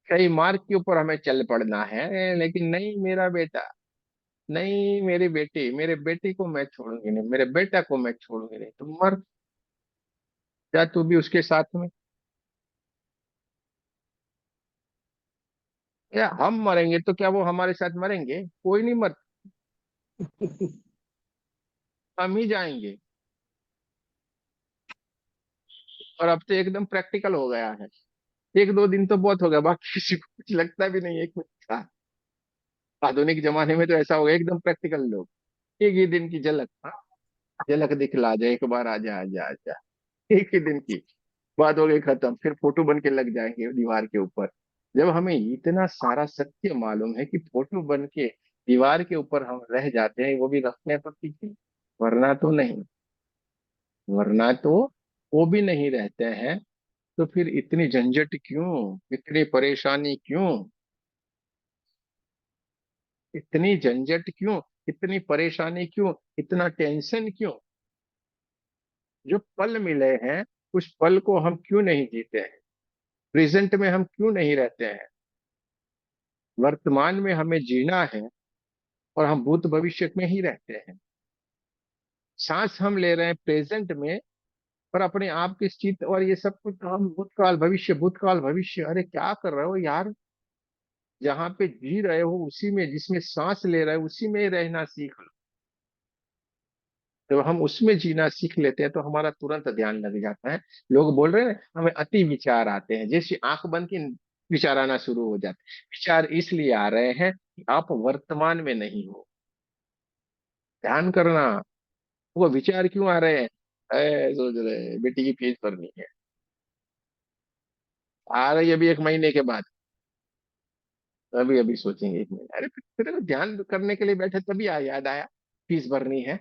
सही मार्ग के ऊपर हमें चल पड़ना है, लेकिन नहीं मेरा बेटा, नहीं मेरी बेटी, मेरे बेटी को मैं छोड़ूंगी नहीं, मेरे बेटा को मैं छोड़ूंगी नहीं, तुम मर जा तू भी उसके साथ में। या हम मरेंगे तो क्या वो हमारे साथ मरेंगे? कोई नहीं मर, हम ही जाएंगे। और अब तो एकदम प्रैक्टिकल हो गया है, 1-2 दिन तो बहुत हो गया, बाकी किसी को कुछ लगता भी नहीं है कुछ था। आधुनिक जमाने में तो ऐसा हो गया, एकदम प्रैक्टिकल लोग, एक ही दिन की झलक, हाँ, झलक दिखला जा, एक बार आजा आजा आजा, एक ही दिन की बात हो गई, खत्म, फिर फोटो बन के लग जाएंगे दीवार के ऊपर। जब हमें इतना सारा सत्य मालूम है कि फोटो बन के दीवार के ऊपर हम रह जाते हैं, वो भी रखने पर पीछे, वरना तो नहीं, वरना तो वो भी नहीं रहते हैं, तो फिर इतनी झंझट क्यों, इतनी परेशानी क्यों, इतनी झंझट क्यों, इतनी परेशानी क्यों, इतना टेंशन क्यों? जो पल मिले हैं उस पल को हम क्यों नहीं जीते हैं? प्रेजेंट में हम क्यों नहीं रहते हैं? वर्तमान में हमें जीना है, और हम भूत भविष्य में ही रहते हैं। सांस हम ले रहे हैं प्रेजेंट में, पर अपने आप की स्थिति और ये सब कुछ हम भूतकाल भविष्य, भूतकाल भविष्य, अरे क्या कर रहे हो यार? जहाँ पे जी रहे हो उसी में, जिसमें सांस ले रहे हो उसी में ही रहना सीख लो। जब हम उसमें जीना सीख लेते हैं तो हमारा तुरंत ध्यान लग जाता है। लोग बोल रहे हैं हमें अति विचार आते हैं, जैसे आंख बंद की विचार आना शुरू हो जाते हैं। विचार इसलिए आ रहे हैं कि आप वर्तमान में नहीं हो। ध्यान करना, वो विचार क्यों आ रहे हैं? सोच रहे बेटी की फीस भरनी है, आ रही है अभी 1 महीने के बाद, अभी अभी सोचेंगे 1 महीने, अरे फिर तेरे को ध्यान करने के लिए बैठे तभी याद आया फीस भरनी है,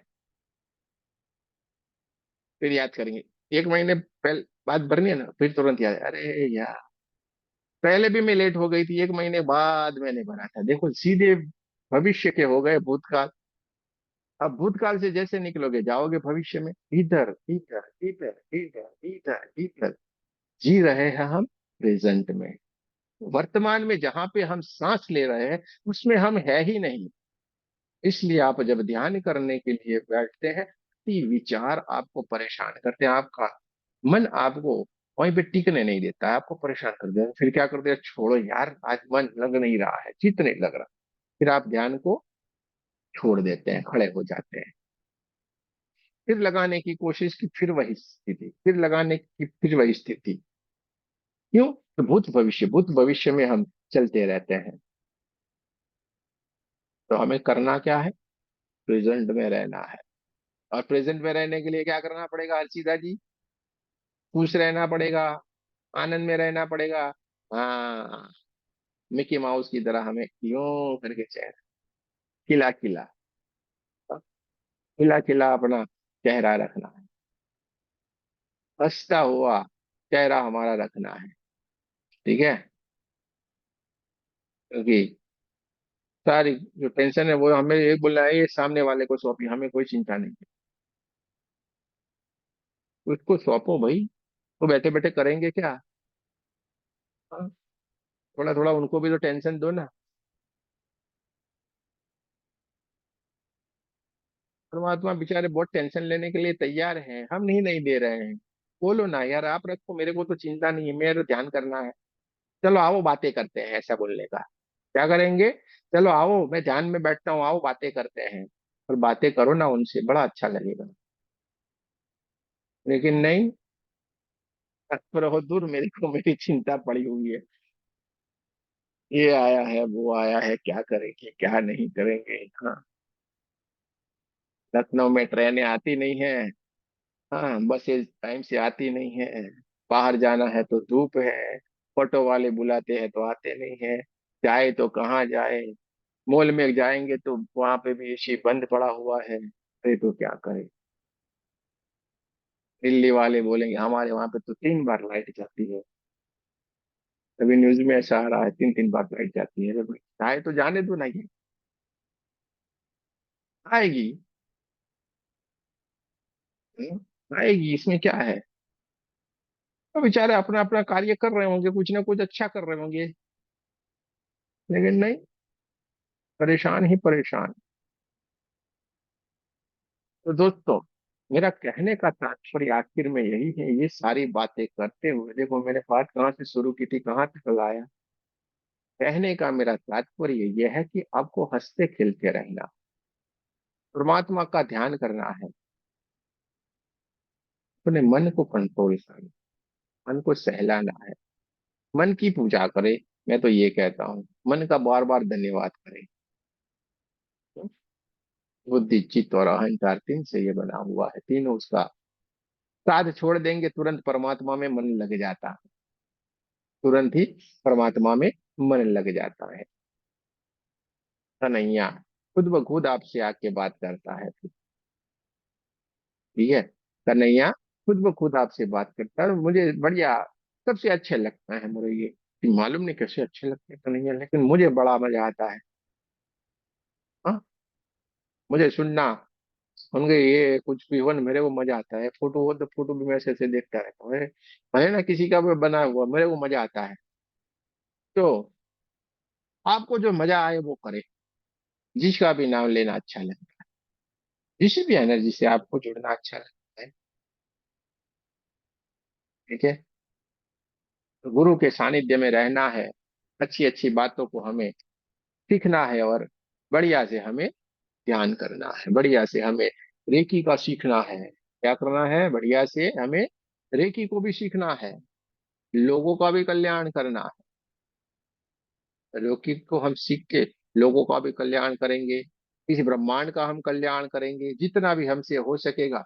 फिर याद करेंगे। 1 महीने पहले बाद भरनी है ना, फिर तुरंत याद आया, अरे यार पहले भी मैं लेट हो गई थी, 1 महीने बाद मैंने भरा था, देखो सीधे भविष्य के हो गए भूतकाल। अब भूतकाल से जैसे निकलोगे जाओगे भविष्य में, इधर इधर इधर इधर इधर इधर, जी रहे हैं हम प्रेजेंट में। वर्तमान में जहां पे हम सांस ले रहे हैं उसमें हम है ही नहीं। इसलिए आप जब ध्यान करने के लिए बैठते हैं, विचार आपको परेशान करते हैं, आपका मन आपको वहीं पे टिकने नहीं देता है, आपको परेशान कर देता है। फिर क्या करते हैं, छोड़ो यार आज मन लग नहीं रहा है, चित्त नहीं लग रहा, फिर आप ध्यान को छोड़ देते हैं, खड़े हो जाते हैं। फिर लगाने की कोशिश की, फिर वही स्थिति, फिर लगाने की, फिर वही स्थिति। क्यों? तो भूत भविष्य में हम चलते रहते हैं। तो हमें करना क्या है, प्रेजेंट में रहना है। और प्रेजेंट में रहने के लिए क्या करना पड़ेगा हर्षिता जी? खुश रहना पड़ेगा, आनंद में रहना पड़ेगा। हाँ, मिकी माउस की तरह हमें यूं करके चेहरा खिला खिला, खिला खिला अपना चेहरा रखना है, हंसता हुआ चेहरा हमारा रखना है। ठीक है? क्योंकि सारी जो टेंशन है वो हमें एक बोलना है, ये सामने वाले को सौंपी, हमें कोई चिंता नहीं है। उसको सौंपो भाई, वो बैठे बैठे करेंगे क्या? हाँ, थोड़ा थोड़ा उनको भी तो टेंशन दो ना। परमात्मा बेचारे बहुत टेंशन लेने के लिए तैयार हैं, हम नहीं दे रहे हैं। बोलो ना यार, आप रखो, मेरे को तो चिंता नहीं है, मेरे तो ध्यान करना है। चलो आओ बातें करते हैं, ऐसा बोलने का क्या करेंगे? चलो आओ मैं ध्यान में बैठता हूँ, आओ बातें करते हैं। और बातें करो ना उनसे, बड़ा अच्छा लगेगा। लेकिन नहीं, तत्पर रहो दूर, मेरे को मेरी चिंता पड़ी हुई है, ये आया है वो आया है, क्या करेंगे क्या नहीं करेंगे। हाँ, लखनऊ में ट्रेनें आती नहीं है। हाँ, बसें टाइम से आती नहीं है। बाहर जाना है तो धूप है, ऑटो वाले बुलाते हैं तो आते नहीं है। जाए तो कहाँ जाए? मॉल में जाएंगे तो वहां पे भी एसी बंद पड़ा हुआ है, अरे तो क्या करें? दिल्ली वाले बोलेंगे हमारे वहां पे तो 3 बार लाइट जाती है। अभी न्यूज में ऐसा आ रहा है 3 3 बार लाइट जाती है। अरे भाई चाहे तो जाने दो ना, ये आएगी। आएगी, इसमें क्या है? तो बेचारे अपना अपना कार्य कर रहे होंगे, कुछ ना कुछ अच्छा कर रहे होंगे। लेकिन नहीं, परेशान ही परेशान। तो दोस्तों, मेरा कहने का तात्पर्य आखिर में यही है, ये सारी बातें करते हुए देखो मैंने बात कहाँ से शुरू की थी, कहाँ तक लाया। कहने का मेरा तात्पर्य यह है कि आपको हंसते खेलते रहना, परमात्मा का ध्यान करना है, अपने मन को कंट्रोल करना, मन को सहलाना है, मन की पूजा करे। मैं तो ये कहता हूँ, मन का बार बार धन्यवाद करें। बुद्धि चित्त और अहंकार, तीन से ये बना हुआ है, तीनों उसका साथ छोड़ देंगे तुरंत परमात्मा में मन लग जाता है, तुरंत ही परमात्मा में मन लग जाता है। कन्हैया खुद ब खुद आपसे आके बात करता है। ठीक है? कन्हैया खुद ब खुद आपसे बात करता है, और मुझे बढ़िया सबसे अच्छे लगता है मुझे ये, कि मालूम नहीं कैसे अच्छे लगते हैं कन्हैया, लेकिन मुझे बड़ा मजा आता है। हाँ, मुझे सुनना, उनके ये कुछ भी हो ना, मेरे को मजा आता है। फोटो हो तो फोटो भी मैं ऐसे ऐसे देखता रहता हूँ, भले ना किसी का भी बना हुआ, मेरे को मजा आता है। तो आपको जो मजा आए वो करे, जिसका भी नाम लेना अच्छा लगता है, जिस भी एनर्जी से आपको जुड़ना अच्छा लगता है। ठीक है? तो गुरु के सानिध्य में रहना है, अच्छी अच्छी बातों को हमें सीखना है, और बढ़िया से हमें ध्यान करना है, बढ़िया से हमें रेकी का सीखना है। क्या करना है? बढ़िया से हमें रेकी को भी सीखना है, लोगों का भी कल्याण करना है। रेकी को हम सीख के लोगों का भी कल्याण करेंगे, इस ब्रह्मांड का हम कल्याण करेंगे, जितना भी हमसे हो सकेगा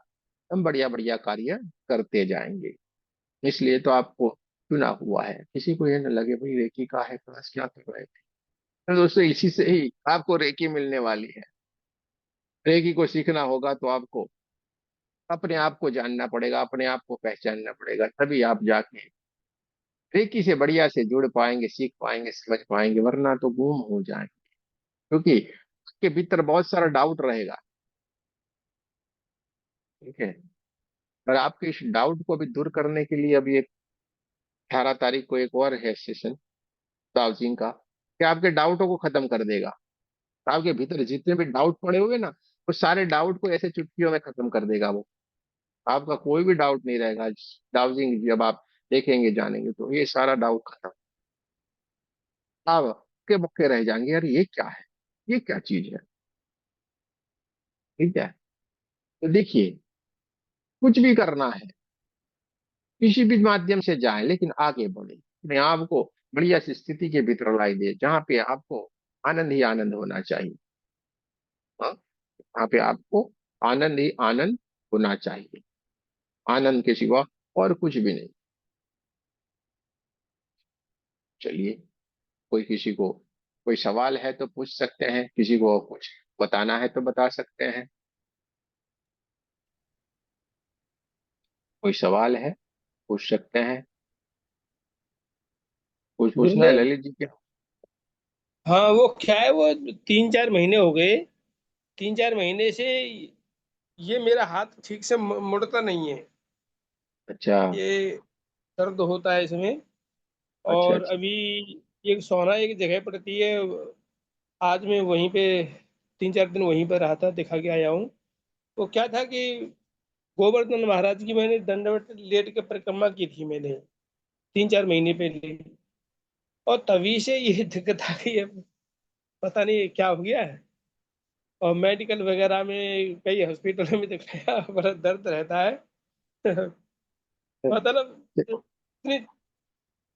हम बढ़िया बढ़िया कार्य करते जाएंगे। इसलिए तो आपको चुना हुआ है, किसी को ये न लगे भाई रेकी का है क्लास क्या कर रहे थे। तो दोस्तों इसी से ही आपको रेकी मिलने वाली है। रेकी को सीखना होगा तो आपको अपने आप को जानना पड़ेगा, अपने आप को पहचानना पड़ेगा, तभी आप जाके रेकी से बढ़िया से जुड़ पाएंगे, सीख पाएंगे, समझ पाएंगे, वरना तो गुम हो जाएंगे। क्योंकि उसके भीतर बहुत सारा डाउट रहेगा। ठीक है। और आपके इस डाउट को भी दूर करने के लिए अभी एक 18 तारीख को एक और है सेशन दावजिंग का, कि आपके डाउटों को खत्म कर देगा। आपके भीतर जितने भी डाउट पड़े हुए ना, वो सारे डाउट को ऐसे चुटकियों में खत्म कर देगा वो। आपका कोई भी डाउट नहीं रहेगा। दावजिंग जब आप देखेंगे जानेंगे तो ये सारा डाउट खत्म। आप के बक्के रह जाएंगे, यार ये क्या है, ये क्या चीज है। ठीक है। तो देखिए, कुछ भी करना है, किसी भी माध्यम से जाए, लेकिन आगे बढ़े, अपने आप को बढ़िया सी स्थिति के भीतर लाई दे जहाँ पे आपको आनंद ही आनंद होना चाहिए। हाँ, वहाँ पे आपको आनंद ही आनंद होना चाहिए, आनंद के सिवा और कुछ भी नहीं। चलिए, कोई किसी को कोई सवाल है तो पूछ सकते हैं, किसी को कुछ बताना है तो बता सकते हैं। कोई सवाल है, पूछ सकते हैं। कुछ पूछना है गुरुदेव, ललित जी क्या? हाँ वो क्या है, वो 3-4 महीने हो गए। 3-4 महीने से ये मेरा हाथ ठीक से मुड़ता नहीं है। अच्छा ये दर्द होता है इसमें। अच्छा और अच्छा। अभी एक सोना एक जगह पड़ती है। आज मैं वहीं पे 3-4 दिन वहीं पर रहा था, दिखा के आया हूँ। वो क्या था कि गोवर्धन महाराज की मैंने दंडवत लेट के परिक्रमा की थी मैंने 3-4 महीने पहले। और तभी से ये दिक्कत आ गई है। पता नहीं क्या हो गया है। और मेडिकल वगैरह में कई हॉस्पिटलों में दिखाया, बड़ा दर्द रहता है। मतलब इतनी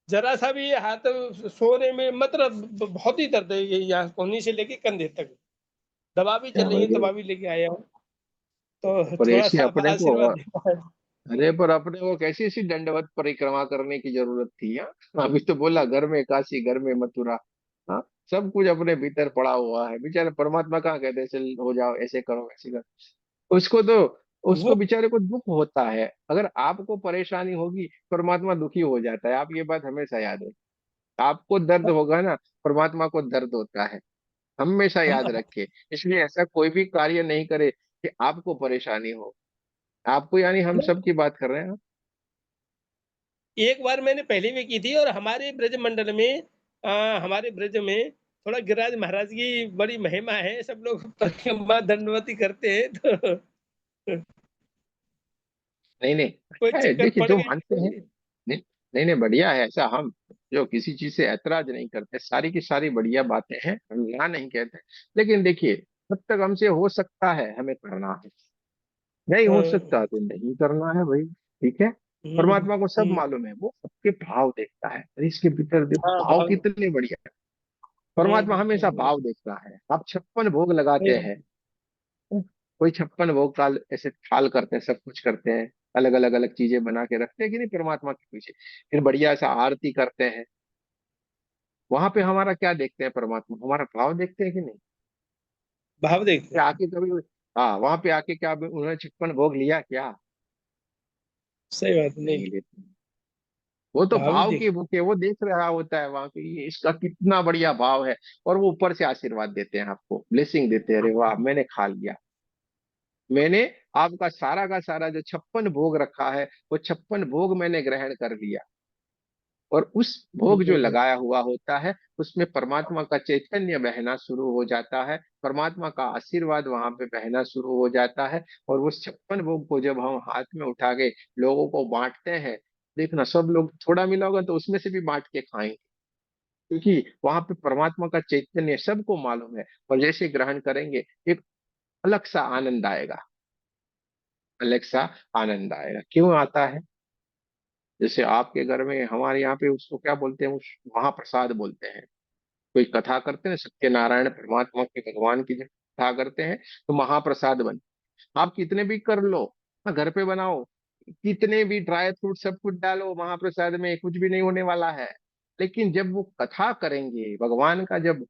जरा सा भी ये हाथ सोने में, मतलब बहुत ही दर्द है ये, यहाँ कोहनी से लेके कंधे तक। दवा भी चल क्या रही है, भाई, दवा भी लेके आया हूँ। तो पर थोड़ा ऐसे सा आप अपने को, आशीर्वाद देना है। अरे पर अपने को कैसी ऐसी दंडवत परिक्रमा करने की जरूरत थी? हाँ, अभी तो बोला घर में काशी, घर में मथुरा। हाँ, सब कुछ अपने भीतर पड़ा हुआ है। बेचारे परमात्मा कहाँ कहते हैं, चल हो जाओ, ऐसे करो वैसे करो। उसको तो, उसको वो बेचारे को दुख होता है। अगर आपको परेशानी होगी, परमात्मा दुखी हो जाता है। आप ये बात हमेशा याद रखें। आपको दर्द होगा ना, परमात्मा को दर्द होता है, हमेशा याद हाँ, रखे। इसलिए ऐसा कोई भी कार्य नहीं करे कि आपको परेशानी हो। आपको यानी हम सब की बात कर रहे हैं। एक बार मैंने पहले भी की थी। और हमारे ब्रज मंडल में, हमारे ब्रज में थोड़ा गिरिराज महाराज की बड़ी महिमा है। सब लोग परिक्रमा दंडवती करते हैं, तो नहीं नहीं, कोई अच्छा है, चक्कर देखिए पड़ जो गई मानते हैं। तो। नहीं नहीं नहीं, बढ़िया है ऐसा। हम जो किसी चीज से ऐतराज नहीं करते, सारी की सारी बढ़िया बातें हैं, हम ना नहीं कहते। लेकिन देखिए, जब तक हमसे हो सकता है हमें करना है, नहीं हो सकता हाँ, तो नहीं करना है भाई। ठीक है। हम्म, परमात्मा को सब हम्म, मालूम है, वो सबके भाव देखता है। अरे इसके भीतर देखो हाँ भाव भाव। कितने बढ़िया है। परमात्मा हमेशा भाव देखता है। आप 56 भोग लगाते हम्म, हैं, कोई 56 भोग का ऐसे ख्याल करते हैं, सब कुछ करते हैं, अलग अलग अलग चीजें बना के रखते हैं कि नहीं परमात्मा के पीछे। फिर बढ़िया सा आरती करते हैं। वहां पे हमारा क्या देखते हैं परमात्मा? हमारा भाव देखते हैं कि नहीं? भाव देखते फिर हैं। आके कभी, हाँ वहां पे आके क्या उन्होंने 56 भोग लिया क्या? सही बात नहीं। नहीं लेते। वो तो भाव ही भाव देख। की भूखे, वो देख रहा होता है वहां पे, ये इसका कितना बढ़िया भाव है। और वो ऊपर से आशीर्वाद देते हैं, आपको ब्लेसिंग देते हैं। अरे वाह, मैंने खा लिया। मैंने आपका सारा का सारा जो 56 भोग रखा है, वो 56 भोग मैंने ग्रहण कर लिया। और उस भोग जो हम्म, लगाया हुआ होता है, उसमें परमात्मा का चैतन्य बहना शुरू हो जाता है, परमात्मा का आशीर्वाद वहां पे बहना शुरू हो जाता है। और उस 56 भोग को जब हम हाथ में उठा के लोगों को बांटते हैं, देखना सब लोग, थोड़ा मिला होगा तो उसमें से भी बांट के खाएंगे। क्योंकि वहां पे परमात्मा का चैतन्य सबको मालूम है। और जैसे ग्रहण करेंगे, एक अलग सा आनंद आएगा, अलग सा आनंद आएगा। क्यों आता है? जैसे आपके घर में, हमारे यहाँ पे उसको क्या बोलते हैं, उस महाप्रसाद बोलते हैं। कोई कथा करते हैं सत्यनारायण परमात्मा के, भगवान की जब कथा करते हैं तो महाप्रसाद बन, आप कितने भी कर लो, घर पे बनाओ, कितने भी ड्राई फ्रूट सब कुछ डालो महाप्रसाद में, कुछ भी नहीं होने वाला है। लेकिन जब वो कथा करेंगे भगवान का, जब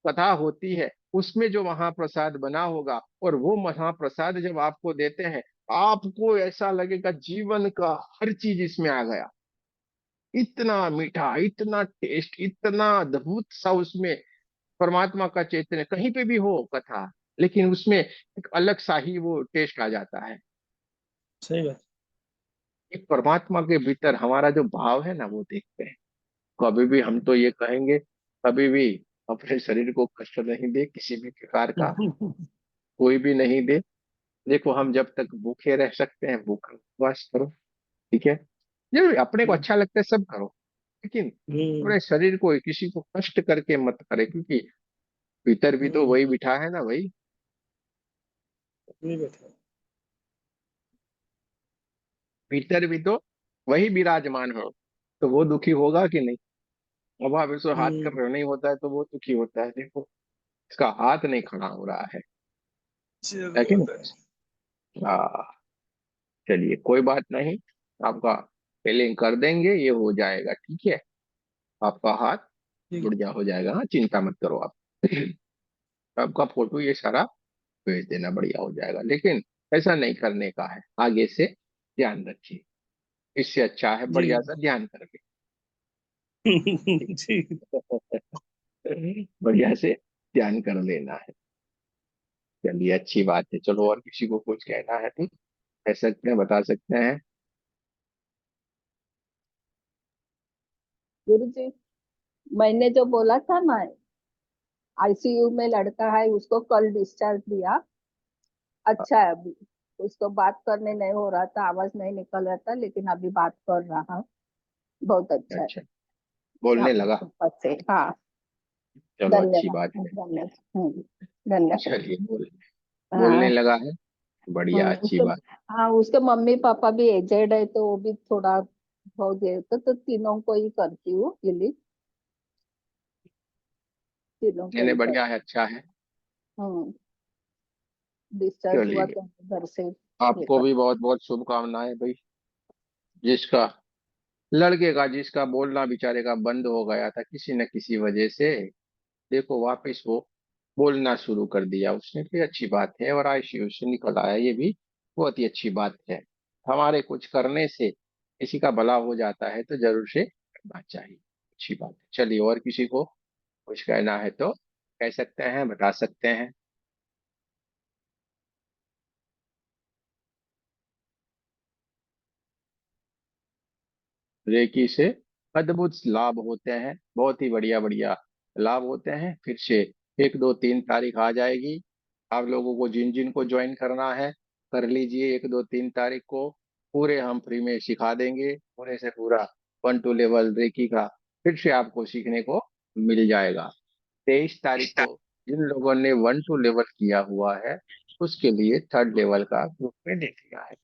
कथा होती है उसमें जो महाप्रसाद बना होगा, और वो महाप्रसाद जब आपको देते हैं, आपको ऐसा लगेगा जीवन का हर चीज इसमें आ गया। इतना मीठा, इतना टेस्ट, इतना अद्भुत सा उसमें परमात्मा का चैतन्य, कहीं पे भी हो कथा, लेकिन उसमें एक अलग सा ही वो टेस्ट आ जाता है। सही बात। एक परमात्मा के भीतर हमारा जो भाव है ना, वो देखते हैं। कभी भी हम तो ये कहेंगे, कभी भी अपने शरीर को कष्ट नहीं दे किसी भी प्रकार का, कोई भी नहीं दे। देखो, हम जब तक भूखे रह सकते हैं भूखा उपवास करो, ठीक है। जो अपने को अच्छा लगता है सब करो, लेकिन अपने शरीर को, किसी को कष्ट करके मत करे, क्योंकि भीतर भी तो वही बिठा है ना भाई। सही बात है। भीतर भी तो वही विराजमान हो, तो वो दुखी होगा कि नहीं। अब आप इसको हाथ कर रहे हो, नहीं होता है तो वो दुखी होता है। देखो, इसका हाथ नहीं खड़ा हो रहा है चलो कि होता नहीं। हाँ, चलिए कोई बात नहीं, आपका फिलिंग कर देंगे, ये हो जाएगा, ठीक है। आपका हाथ है। गुड़िया हो जाएगा, हाँ चिंता मत करो आप। आपका फोटो ये सारा भेज देना, बढ़िया हो जाएगा। लेकिन ऐसा नहीं करने का है, आगे से ध्यान रखिए। इससे अच्छा है जी बढ़िया सा ध्यान करके। जी। बढ़िया से ध्यान कर लेना है। चलिए अच्छी बात है। चलो, और किसी को कुछ कहना है तो कह सकते हैं, बता सकते हैं। गुरु जी, मैंने जो बोला था ना, आईसीयू में लड़का है, उसको कल डिस्चार्ज दिया। अच्छा है अभी। उसको बात करने नहीं हो रहा था, आवाज नहीं निकल रहा था, लेकिन अभी बात कर रहा है। बहुत अच्छा है। अच्छा, बोलने आपकी लगा। कृपा से, हाँ। चलो अच्छी धन्यवाद, बात है। धन्यवाद। धन्यवाद। चलिए, बोलने हाँ। लगा है, बढ़िया, अच्छी उसके, बात। हाँ, उसके मम्मी पापा भी एजेड है, तो वो भी थोड़ा बहुत देर तो तीनों को ही करती हूँ रिलीज। तीनों को नहीं नहीं, ही कर। बढ़िया है, अच्छा है। हम्म। डिस्चार्ज हुआ चलिए, तो घर से ये आपको कर। भी बहुत बहुत शुभकामनाएं भाई। जिसका, लड़के का जिसका बोलना बेचारे का बंद हो गया था किसी न किसी वजह से, देखो वापस वो बोलना शुरू कर दिया उसने, तो ये अच्छी बात है। और आईसीयू से निकल आया, ये भी बहुत ही अच्छी बात है। हमारे कुछ करने से किसी का भला हो जाता है तो जरूर से करना चाहिए, अच्छी बात है। चलिए, और किसी को कुछ कहना है तो कह सकते हैं, बता सकते हैं। रेकी से अद्भुत लाभ होते हैं, बहुत ही बढ़िया बढ़िया लाभ होते हैं। फिर से 1 2 3 तारीख आ जाएगी, आप लोगों को जिन जिन को ज्वाइन करना है कर लीजिए। 1 2 3 तारीख को पूरे हम फ्री में सिखा देंगे, पूरे से पूरा 1 2 लेवल रेकी का फिर से आपको सीखने को मिल जाएगा। 23 तारीख को जिन लोगों ने 1 2 लेवल किया हुआ है उसके लिए 3rd लेवल का ग्रुप में देख लिया है।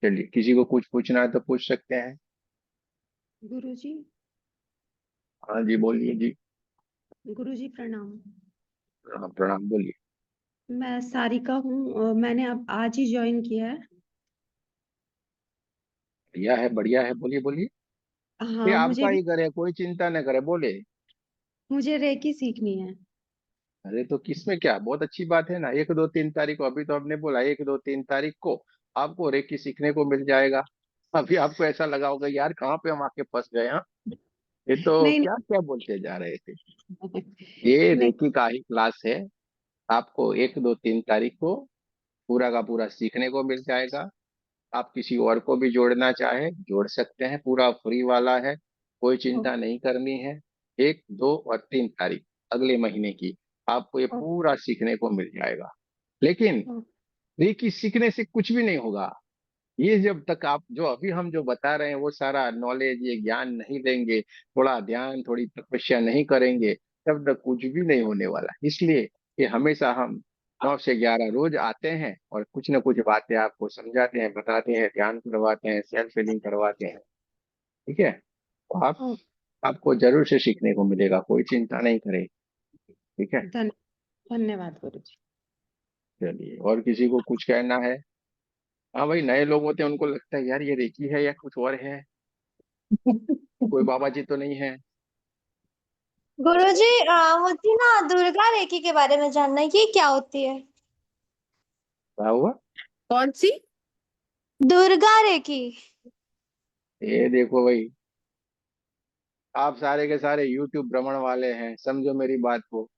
चलिए, किसी को कुछ पूछना है तो पूछ सकते हैं। गुरुजी। हाँ जी, बोलिए जी। गुरुजी प्रणाम। हाँ, प्रणाम, बोलिए। मैं सारिका हूँ, मैंने अब आज ही ज्वाइन किया है। बढ़िया है, बढ़िया है, बोलिए बोलिए। ये हाँ, आपका ही घर है, कोई चिंता न करे, बोले। मुझे रेकी सीखनी है। अरे तो किसमें क्या, बहुत अच्छी बात है ना। 1 2 3 तारीख को, अभी तो हमने बोला 1 2 3 तारीख को आपको रेकी सीखने को मिल जाएगा। अभी आपको ऐसा लगा होगा यार कहाँ पे हम आके फंस गए, हाँ, ये तो नहीं क्या क्या बोलते जा रहे थे। ये नहीं। रेकी का ही क्लास है। आपको 1 2 3 तारीख को पूरा का पूरा सीखने को मिल जाएगा। आप किसी और को भी जोड़ना चाहे जोड़ सकते हैं, पूरा फ्री वाला है, कोई ओ, चिंता नहीं करनी है। 1 2 और 3 तारीख अगले महीने की आपको ये ओ, पूरा सीखने को मिल जाएगा। लेकिन ओ, देखिए, सीखने से कुछ भी नहीं होगा। ये जब तक आप जो अभी हम जो बता रहे हैं वो सारा नॉलेज, ये ज्ञान नहीं लेंगे, थोड़ा ध्यान, थोड़ी तपस्या नहीं करेंगे, तब तक कुछ भी नहीं होने वाला। इसलिए ये हमेशा हम 9 से 11 रोज आते हैं और कुछ न कुछ बातें आपको समझाते हैं, बताते हैं, ध्यान करवाते हैं, सेल्फ हीलिंग करवाते हैं, ठीक है। तो ओ, आपको जरूर से सीखने को मिलेगा, कोई चिंता नहीं करें, ठीक है। धन धन्यवाद गुरुजी। चलिए, और किसी को कुछ कहना है। हाँ भाई, नए लोग होते हैं उनको लगता है यार ये रेकी है या कुछ और है, कोई बाबा जी तो नहीं है। गुरुजी, मुझे ना दुर्गा रेखी के बारे में जानना है, ये क्या होती है? क्या हुआ? कौन सी? दुर्गा रेखी। ये देखो भाई, आप सारे के सारे यूट्यूब भ्रमण वाले हैं, समझो मेरी बात को।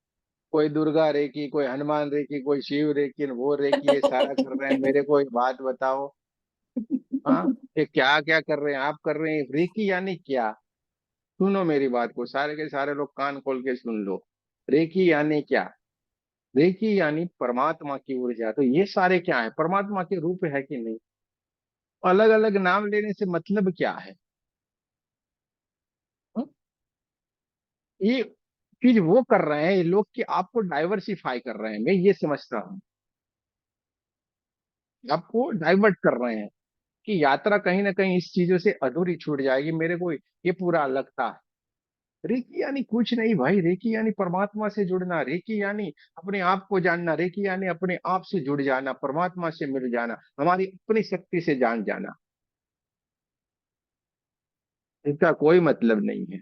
कोई दुर्गा रेकी, कोई हनुमान रेकी, कोई शिव रेकी, वो रेकी, ये सारा कर रहे हैं। मेरे को एक बात बताओ, हाँ, ये क्या क्या कर रहे हैं? आप कर रहे हैं रेकी यानी क्या? सुनो मेरी बात को, सारे के सारे लोग कान खोल के सुन लो। रेकी यानी क्या? रेकी यानी परमात्मा की ऊर्जा। तो ये सारे क्या है? परमात्मा के रूप है कि नहीं? अलग अलग नाम लेने से मतलब क्या है? हाँ? ये चीज वो कर रहे हैं ये लोग कि आपको डाइवर्सिफाई कर रहे हैं, मैं ये समझता हूँ। आपको डाइवर्ट कर रहे हैं कि यात्रा कहीं ना कहीं इस चीजों से अधूरी छूट जाएगी। मेरे को ये पूरा लगता है। रेकी यानी कुछ नहीं भाई, रेकी यानी परमात्मा से जुड़ना, रेकी यानी अपने आप को जानना, रेकी यानी अपने आप से जुड़ जाना, परमात्मा से मिल जाना, हमारी अपनी शक्ति से जान जाना। इसका कोई मतलब नहीं है।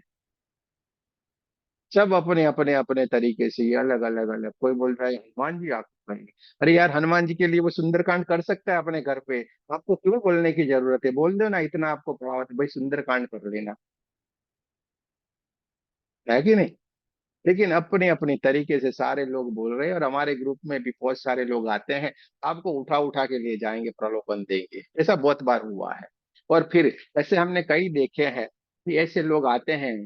सब अपने अपने अपने तरीके से ये अलग अलग अलग। कोई बोल रहा है हनुमान जी आप करेंगे। अरे यार, हनुमान जी के लिए वो सुंदरकांड कर सकता है अपने घर पे। आपको क्यों बोलने की जरूरत है? बोल दो ना, इतना आपको पावर है भाई, सुंदरकांड कर लेना, है कि नहीं? लेकिन अपने अपने तरीके से सारे लोग बोल रहे हैं, और हमारे ग्रुप में भी बहुत सारे लोग आते हैं, आपको उठा उठा के ले जाएंगे, प्रलोभन देंगे। ऐसा बहुत बार हुआ है। और फिर ऐसे हमने कई देखे हैं कि ऐसे लोग आते हैं,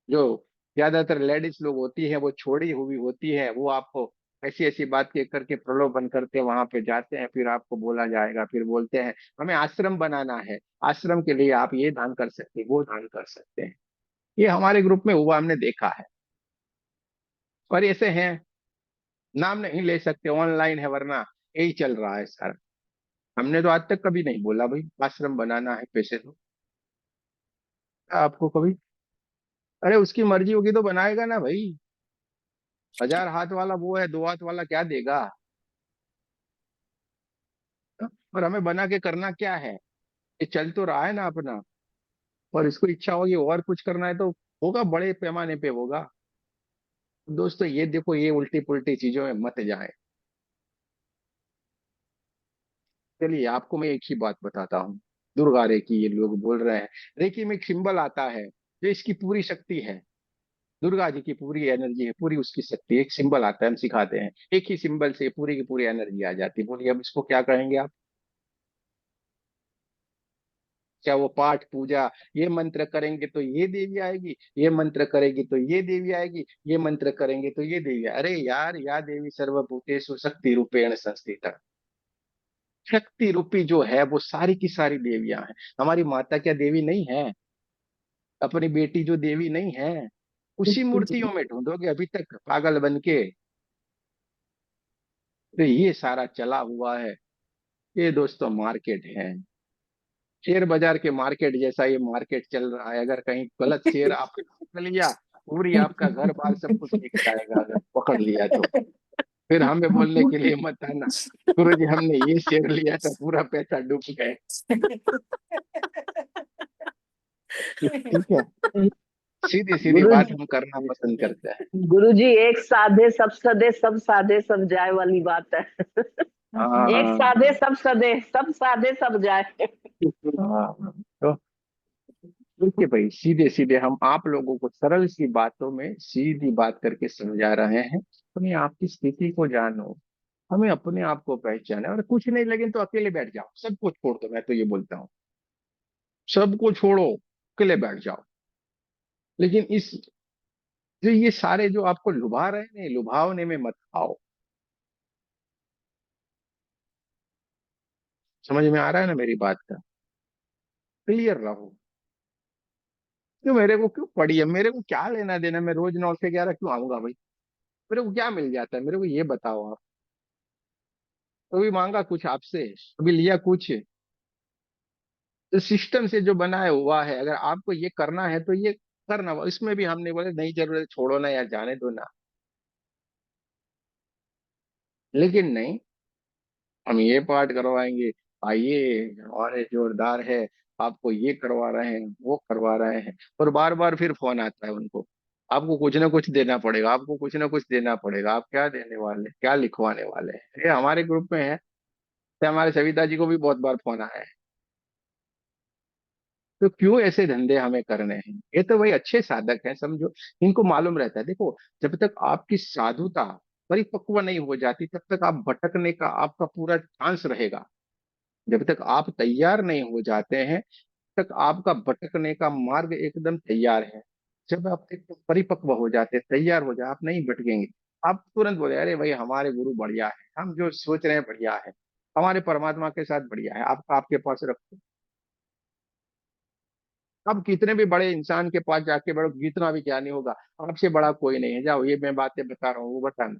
जो ज्यादातर लेडीज लोग होती है, वो छोड़ी हुई होती है, वो आपको ऐसी ऐसी बात के करके प्रलोभन करते हैं। वहां पे जाते हैं, फिर आपको बोला जाएगा, फिर बोलते हैं हमें आश्रम बनाना है, आश्रम के लिए आप ये दान कर सकते हैं, वो दान कर सकते हैं। ये हमारे ग्रुप में हुआ, हमने देखा है। और ऐसे हैं, नाम नहीं ले सकते, ऑनलाइन है, वरना यही चल रहा है सारा। हमने तो आज तक कभी नहीं बोला भाई आश्रम बनाना है, पैसे दो। आपको कभी? अरे उसकी मर्जी होगी तो बनाएगा ना भाई। 1000 हाथ वाला वो है, 2 हाथ वाला क्या देगा? और हमें बना के करना क्या है? ये चल तो रहा है ना अपना। और इसको इच्छा होगी और कुछ करना है तो होगा, बड़े पैमाने पे होगा। दोस्तों ये देखो, ये उल्टी पुल्टी चीजों में मत जाए। चलिए आपको मैं एक ही बात बताता हूँ। दुर्गा रेकी ये लोग बोल रहे हैं, रेकी में एक सिंबल आता है जो इसकी पूरी शक्ति है। दुर्गा जी की पूरी एनर्जी है, पूरी उसकी शक्ति, एक सिंबल आता है, हम सिखाते हैं, एक ही सिंबल से पूरी की पूरी एनर्जी आ जाती है। बोलिए अब इसको क्या कहेंगे आप? क्या वो पाठ पूजा, ये मंत्र करेंगे तो ये देवी आएगी, ये मंत्र करेगी तो ये देवी आएगी, ये मंत्र करेंगे तो ये देवी अरे यार, या देवी सर्वभूतेषु शक्ति रूपेण संस्थिता। शक्ति रूपी जो है वो सारी की सारी देवियां हैं। हमारी माता क्या देवी नहीं है? अपनी बेटी जो देवी नहीं है? उसी मूर्तियों में ढूंढोगे अभी तक पागल बन के। तो ये सारा चला हुआ है। ये दोस्तों मार्केट है, शेयर बाजार के मार्केट जैसा ये मार्केट चल रहा है। अगर कहीं गलत शेयर आपने पकड़ लिया, पूरी आपका घर बार सब कुछ बिक जाएगा, अगर पकड़ लिया तो। फिर हमें बोलने के लिए मत आना, गुरु जी हमने ये शेयर लिया था, पूरा पैसा डूब गए। ठीक है, सीधी सीधी गुरु बात हम करना पसंद करते हैं। गुरुजी, एक साधे सब सदे, सब साधे सब जाए वाली बात है। एक हाँ साधे सब सदे, सब साधे सब जाए। हाँ। तो देखिए भाई, सीधे सीधे हम आप लोगों को सरल सी बातों में सीधी बात करके समझा रहे हैं। अपने आप की स्थिति को जानो, हमें अपने आप को पहचाने, और कुछ नहीं लगे तो अकेले बैठ जाओ, सब कुछ छोड़ दो। मैं तो ये बोलता हूँ, सब कुछ छोड़ो, अकेले बैठ जाओ। लेकिन इस जो ये सारे जो आपको लुभा रहे हैं, लुभावने में मत आओ। समझ में आ रहा है ना मेरी बात का? क्लियर रहो। क्यों मेरे को क्यों पड़ी है? मेरे को क्या लेना देना? मैं रोज 9 से 11 क्यों आऊंगा भाई? मेरे को क्या मिल जाता है? मेरे को ये बताओ आप। कभी मांगा कुछ आपसे? कभी लिया कुछ? तो सिस्टम से जो बनाया हुआ है, अगर आपको ये करना है तो ये करना। इसमें भी हमने बोले नहीं, जरूरत छोड़ो ना यार, जाने दो ना। लेकिन नहीं, हम ये पाठ करवाएंगे, आइए हमारे जोरदार है, आपको ये करवा रहे हैं, वो करवा रहे हैं, और बार बार फिर फोन आता है उनको। आपको कुछ ना कुछ देना पड़ेगा, आपको कुछ ना कुछ देना पड़ेगा। आप क्या देने वाले, क्या लिखवाने वाले हैं? ये हमारे ग्रुप में है, तो हमारे सविता जी को भी बहुत बार फोन आया है। तो क्यों ऐसे धंधे हमें करने हैं? ये तो भाई अच्छे साधक हैं, समझो, इनको मालूम रहता है। देखो, जब तक आपकी साधुता परिपक्व नहीं हो जाती, तब तक आप भटकने का आपका पूरा चांस रहेगा। जब तक आप तैयार नहीं हो जाते हैं, तक आपका भटकने का मार्ग एकदम तैयार है। जब आप एक परिपक्व हो जाते हैं, तैयार हो जाए, आप नहीं भटकेंगे। आप तुरंत बोले, अरे भाई हमारे गुरु बढ़िया है, हम जो सोच रहे हैं बढ़िया है, हमारे परमात्मा के साथ बढ़िया है, आपका आपके पास रखो। अब कितने भी बड़े इंसान के पास जाके बड़ो, कितना भी ज्ञानी होगा, आपसे बड़ा कोई नहीं है। जाओ, ये मैं बातें बता रहा हूँ, वो बताना।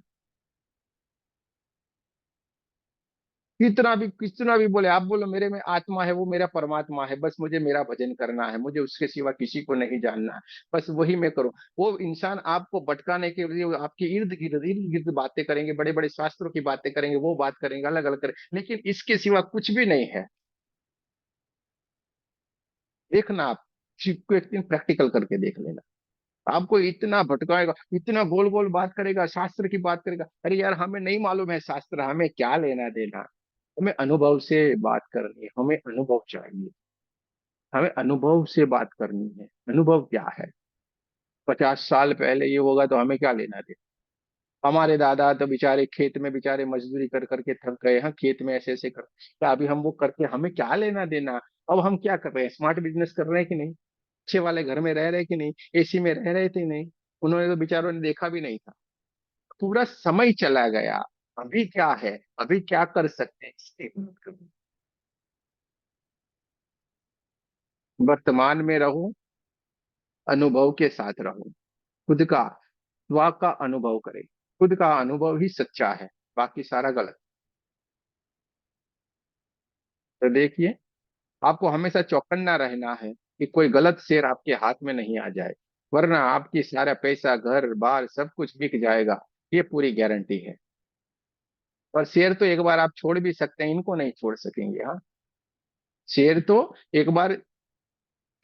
कितना भी बोले, आप बोलो मेरे में आत्मा है, वो मेरा परमात्मा है, बस मुझे मेरा भजन करना है, मुझे उसके सिवा किसी को नहीं जानना है, बस वही मैं करूं। वो इंसान आपको भटकाने के लिए आपके इर्द गिर्द बातें करेंगे, बड़े बड़े शास्त्रों की बातें करेंगे, वो बात करेंगे, अलग अलग करेंगे, लेकिन इसके सिवा कुछ भी नहीं है। देखना आप, शिव को एक दिन प्रैक्टिकल करके देख लेना। आपको इतना भटकाएगा, इतना गोल गोल बात करेगा, शास्त्र की बात करेगा। अरे यार, हमें नहीं मालूम है शास्त्र, हमें क्या लेना देना। हमें अनुभव से बात करनी है, हमें अनुभव चाहिए। हमें अनुभव से बात करनी है। अनुभव क्या है? 50 साल पहले ये होगा तो हमें क्या लेना देना। हमारे दादा तो बेचारे खेत में, बेचारे मजदूरी कर करके थक गए हैं, खेत में ऐसे ऐसे कर, क्या अभी हम वो करके हमें क्या लेना देना? अब हम क्या कर रहे हैं? स्मार्ट बिजनेस कर रहे हैं कि नहीं? अच्छे वाले घर में रह रहे कि नहीं? एसी में रह रहे थे नहीं? उन्होंने तो बेचारों ने देखा भी नहीं था। पूरा समय चला गया। अभी क्या है, अभी क्या कर सकते हैं, इसकी बात करो। वर्तमान में रहो, अनुभव के साथ रहो, खुद का स्व का अनुभव करें। खुद का अनुभव ही सच्चा है, बाकी सारा गलत। तो देखिए, आपको हमेशा चौकन्ना रहना है कि कोई गलत शेर आपके हाथ में नहीं आ जाए, वरना आपकी सारा पैसा, घर बार सब कुछ बिक जाएगा। ये पूरी गारंटी है। और शेर तो एक बार आप छोड़ भी सकते हैं, इनको नहीं छोड़ सकेंगे। हाँ, शेर तो एक बार,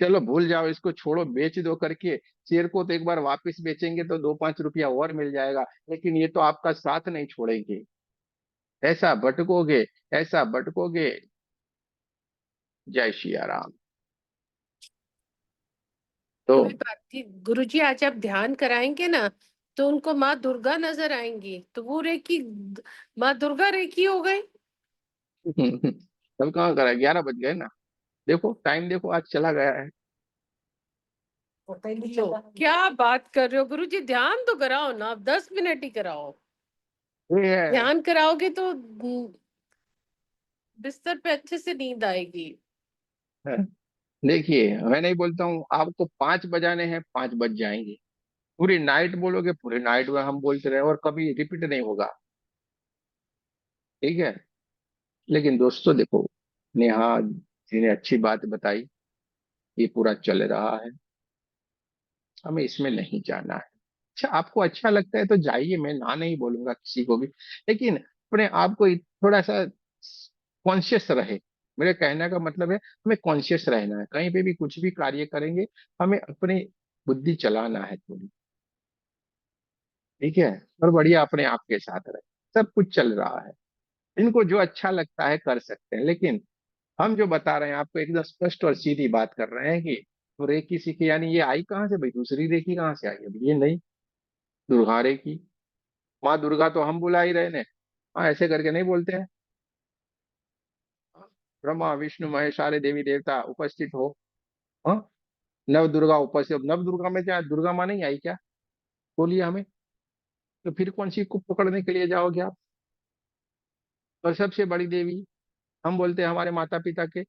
चलो भूल जाओ, इसको छोड़ो, बेच दो करके। शेर को तो एक बार वापस बेचेंगे तो 2-5 रुपया और मिल जाएगा, लेकिन ये तो आपका साथ नहीं छोड़ेंगे। ऐसा भटकोगे, ऐसा भटकोगे। जय सिया राम। तो कोई बात नहीं गुरुजी, आज आप ध्यान कराएंगे ना, तो उनको माँ दुर्गा नजर आएंगी, तो वो रेकी माँ दुर्गा रेकी हो गई। तब कहाँ करा, 11 बज गए ना। देखो टाइम, देखो आज चला गया है। तो क्या बात कर रहे हो गुरुजी, ध्यान तो कराओ ना, आप 10 मिनट ही कराओ। ये है, ध्यान कराओगे तो बिस्तर पे अच्छे से नींद आएगी। देखिए मैं नहीं बोलता हूँ आपको 5 बजाने हैं, 5 बज जाएंगे। पूरी नाइट बोलोगे, पूरी नाइट में हम बोलते रहे, और कभी रिपीट नहीं होगा। ठीक है। लेकिन दोस्तों देखो, नेहा जी ने अच्छी बात बताई, ये पूरा चल रहा है, हमें इसमें नहीं जाना है। अच्छा, आपको अच्छा लगता है तो जाइए, मैं ना नहीं बोलूंगा किसी को भी, लेकिन अपने आप को थोड़ा सा कॉन्शियस रहे। मेरे कहने का मतलब है, हमें कॉन्शियस रहना है, कहीं पे भी कुछ भी कार्य करेंगे, हमें अपनी बुद्धि चलाना है थोड़ी। ठीक है। और बढ़िया अपने आप के साथ रहे। सब कुछ चल रहा है, इनको जो अच्छा लगता है कर सकते हैं, लेकिन हम जो बता रहे हैं आपको, एकदम स्पष्ट और सीधी बात कर रहे हैं कि तो रेकी सीखी, यानी ये आई कहाँ से भाई? दूसरी रेकी कहाँ से आई? अब ये नहीं, दुर्गा रेकी। माँ दुर्गा तो हम बुला ही रहे ने, हाँ ऐसे करके नहीं बोलते हैं। ब्रह्मा विष्णु महेश सारे देवी देवता उपस्थित हो। हाँ, नव दुर्गा उपस्थित, अब नव दुर्गा में क्या दुर्गा माँ नहीं आई क्या? बोलिए हमें। तो फिर कौन सी को पकड़ने के लिए जाओगे आप? और सबसे बड़ी देवी हम बोलते हैं हमारे माता पिता के,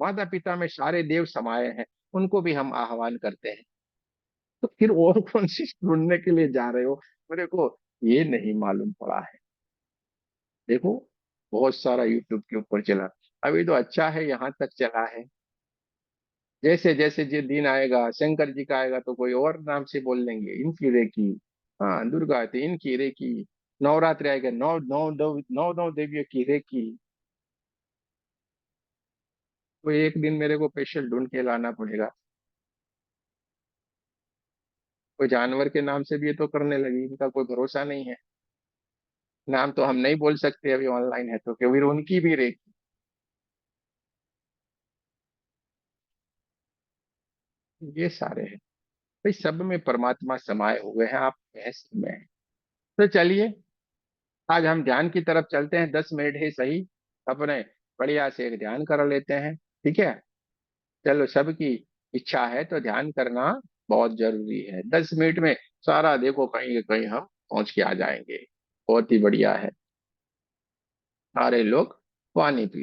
माता पिता में सारे देव समाये हैं, उनको भी हम आह्वान करते हैं। तो फिर और कौन सी ढूंढने के लिए जा रहे हो? मेरे को ये नहीं मालूम पड़ा है। देखो, बहुत सारा यूट्यूब के ऊपर चला, अभी तो अच्छा है यहाँ तक चला है। जैसे जैसे जो दिन आएगा, शंकर जी का आएगा, तो कोई और नाम से बोल लेंगे, इनकी रेकी। हाँ, दुर्गा थी, इनकी रेकी। नवरात्रि आएगा, नौ नौ नौ नौ नौ देवियों की रेकी। तो एक दिन मेरे को स्पेशल ढूंढ के लाना पड़ेगा। कोई जानवर के नाम से भी ये तो करने लगी, इनका कोई भरोसा नहीं है। नाम तो हम नहीं बोल सकते अभी ऑनलाइन है तो, क्योंकि उनकी भी रेकी। ये सारे हैं भाई, सब में परमात्मा समाये हुए हैं, आप ऐसे में हैं। तो चलिए, आज हम ध्यान की तरफ चलते हैं, 10 मिनट ही सही, अपने बढ़िया से एक ध्यान कर लेते हैं। ठीक है, चलो, सबकी इच्छा है तो ध्यान करना बहुत जरूरी है। 10 मिनट में सारा देखो कहीं कहीं हम पहुंच के आ जाएंगे। बहुत ही बढ़िया है। सारे लोग पानी पी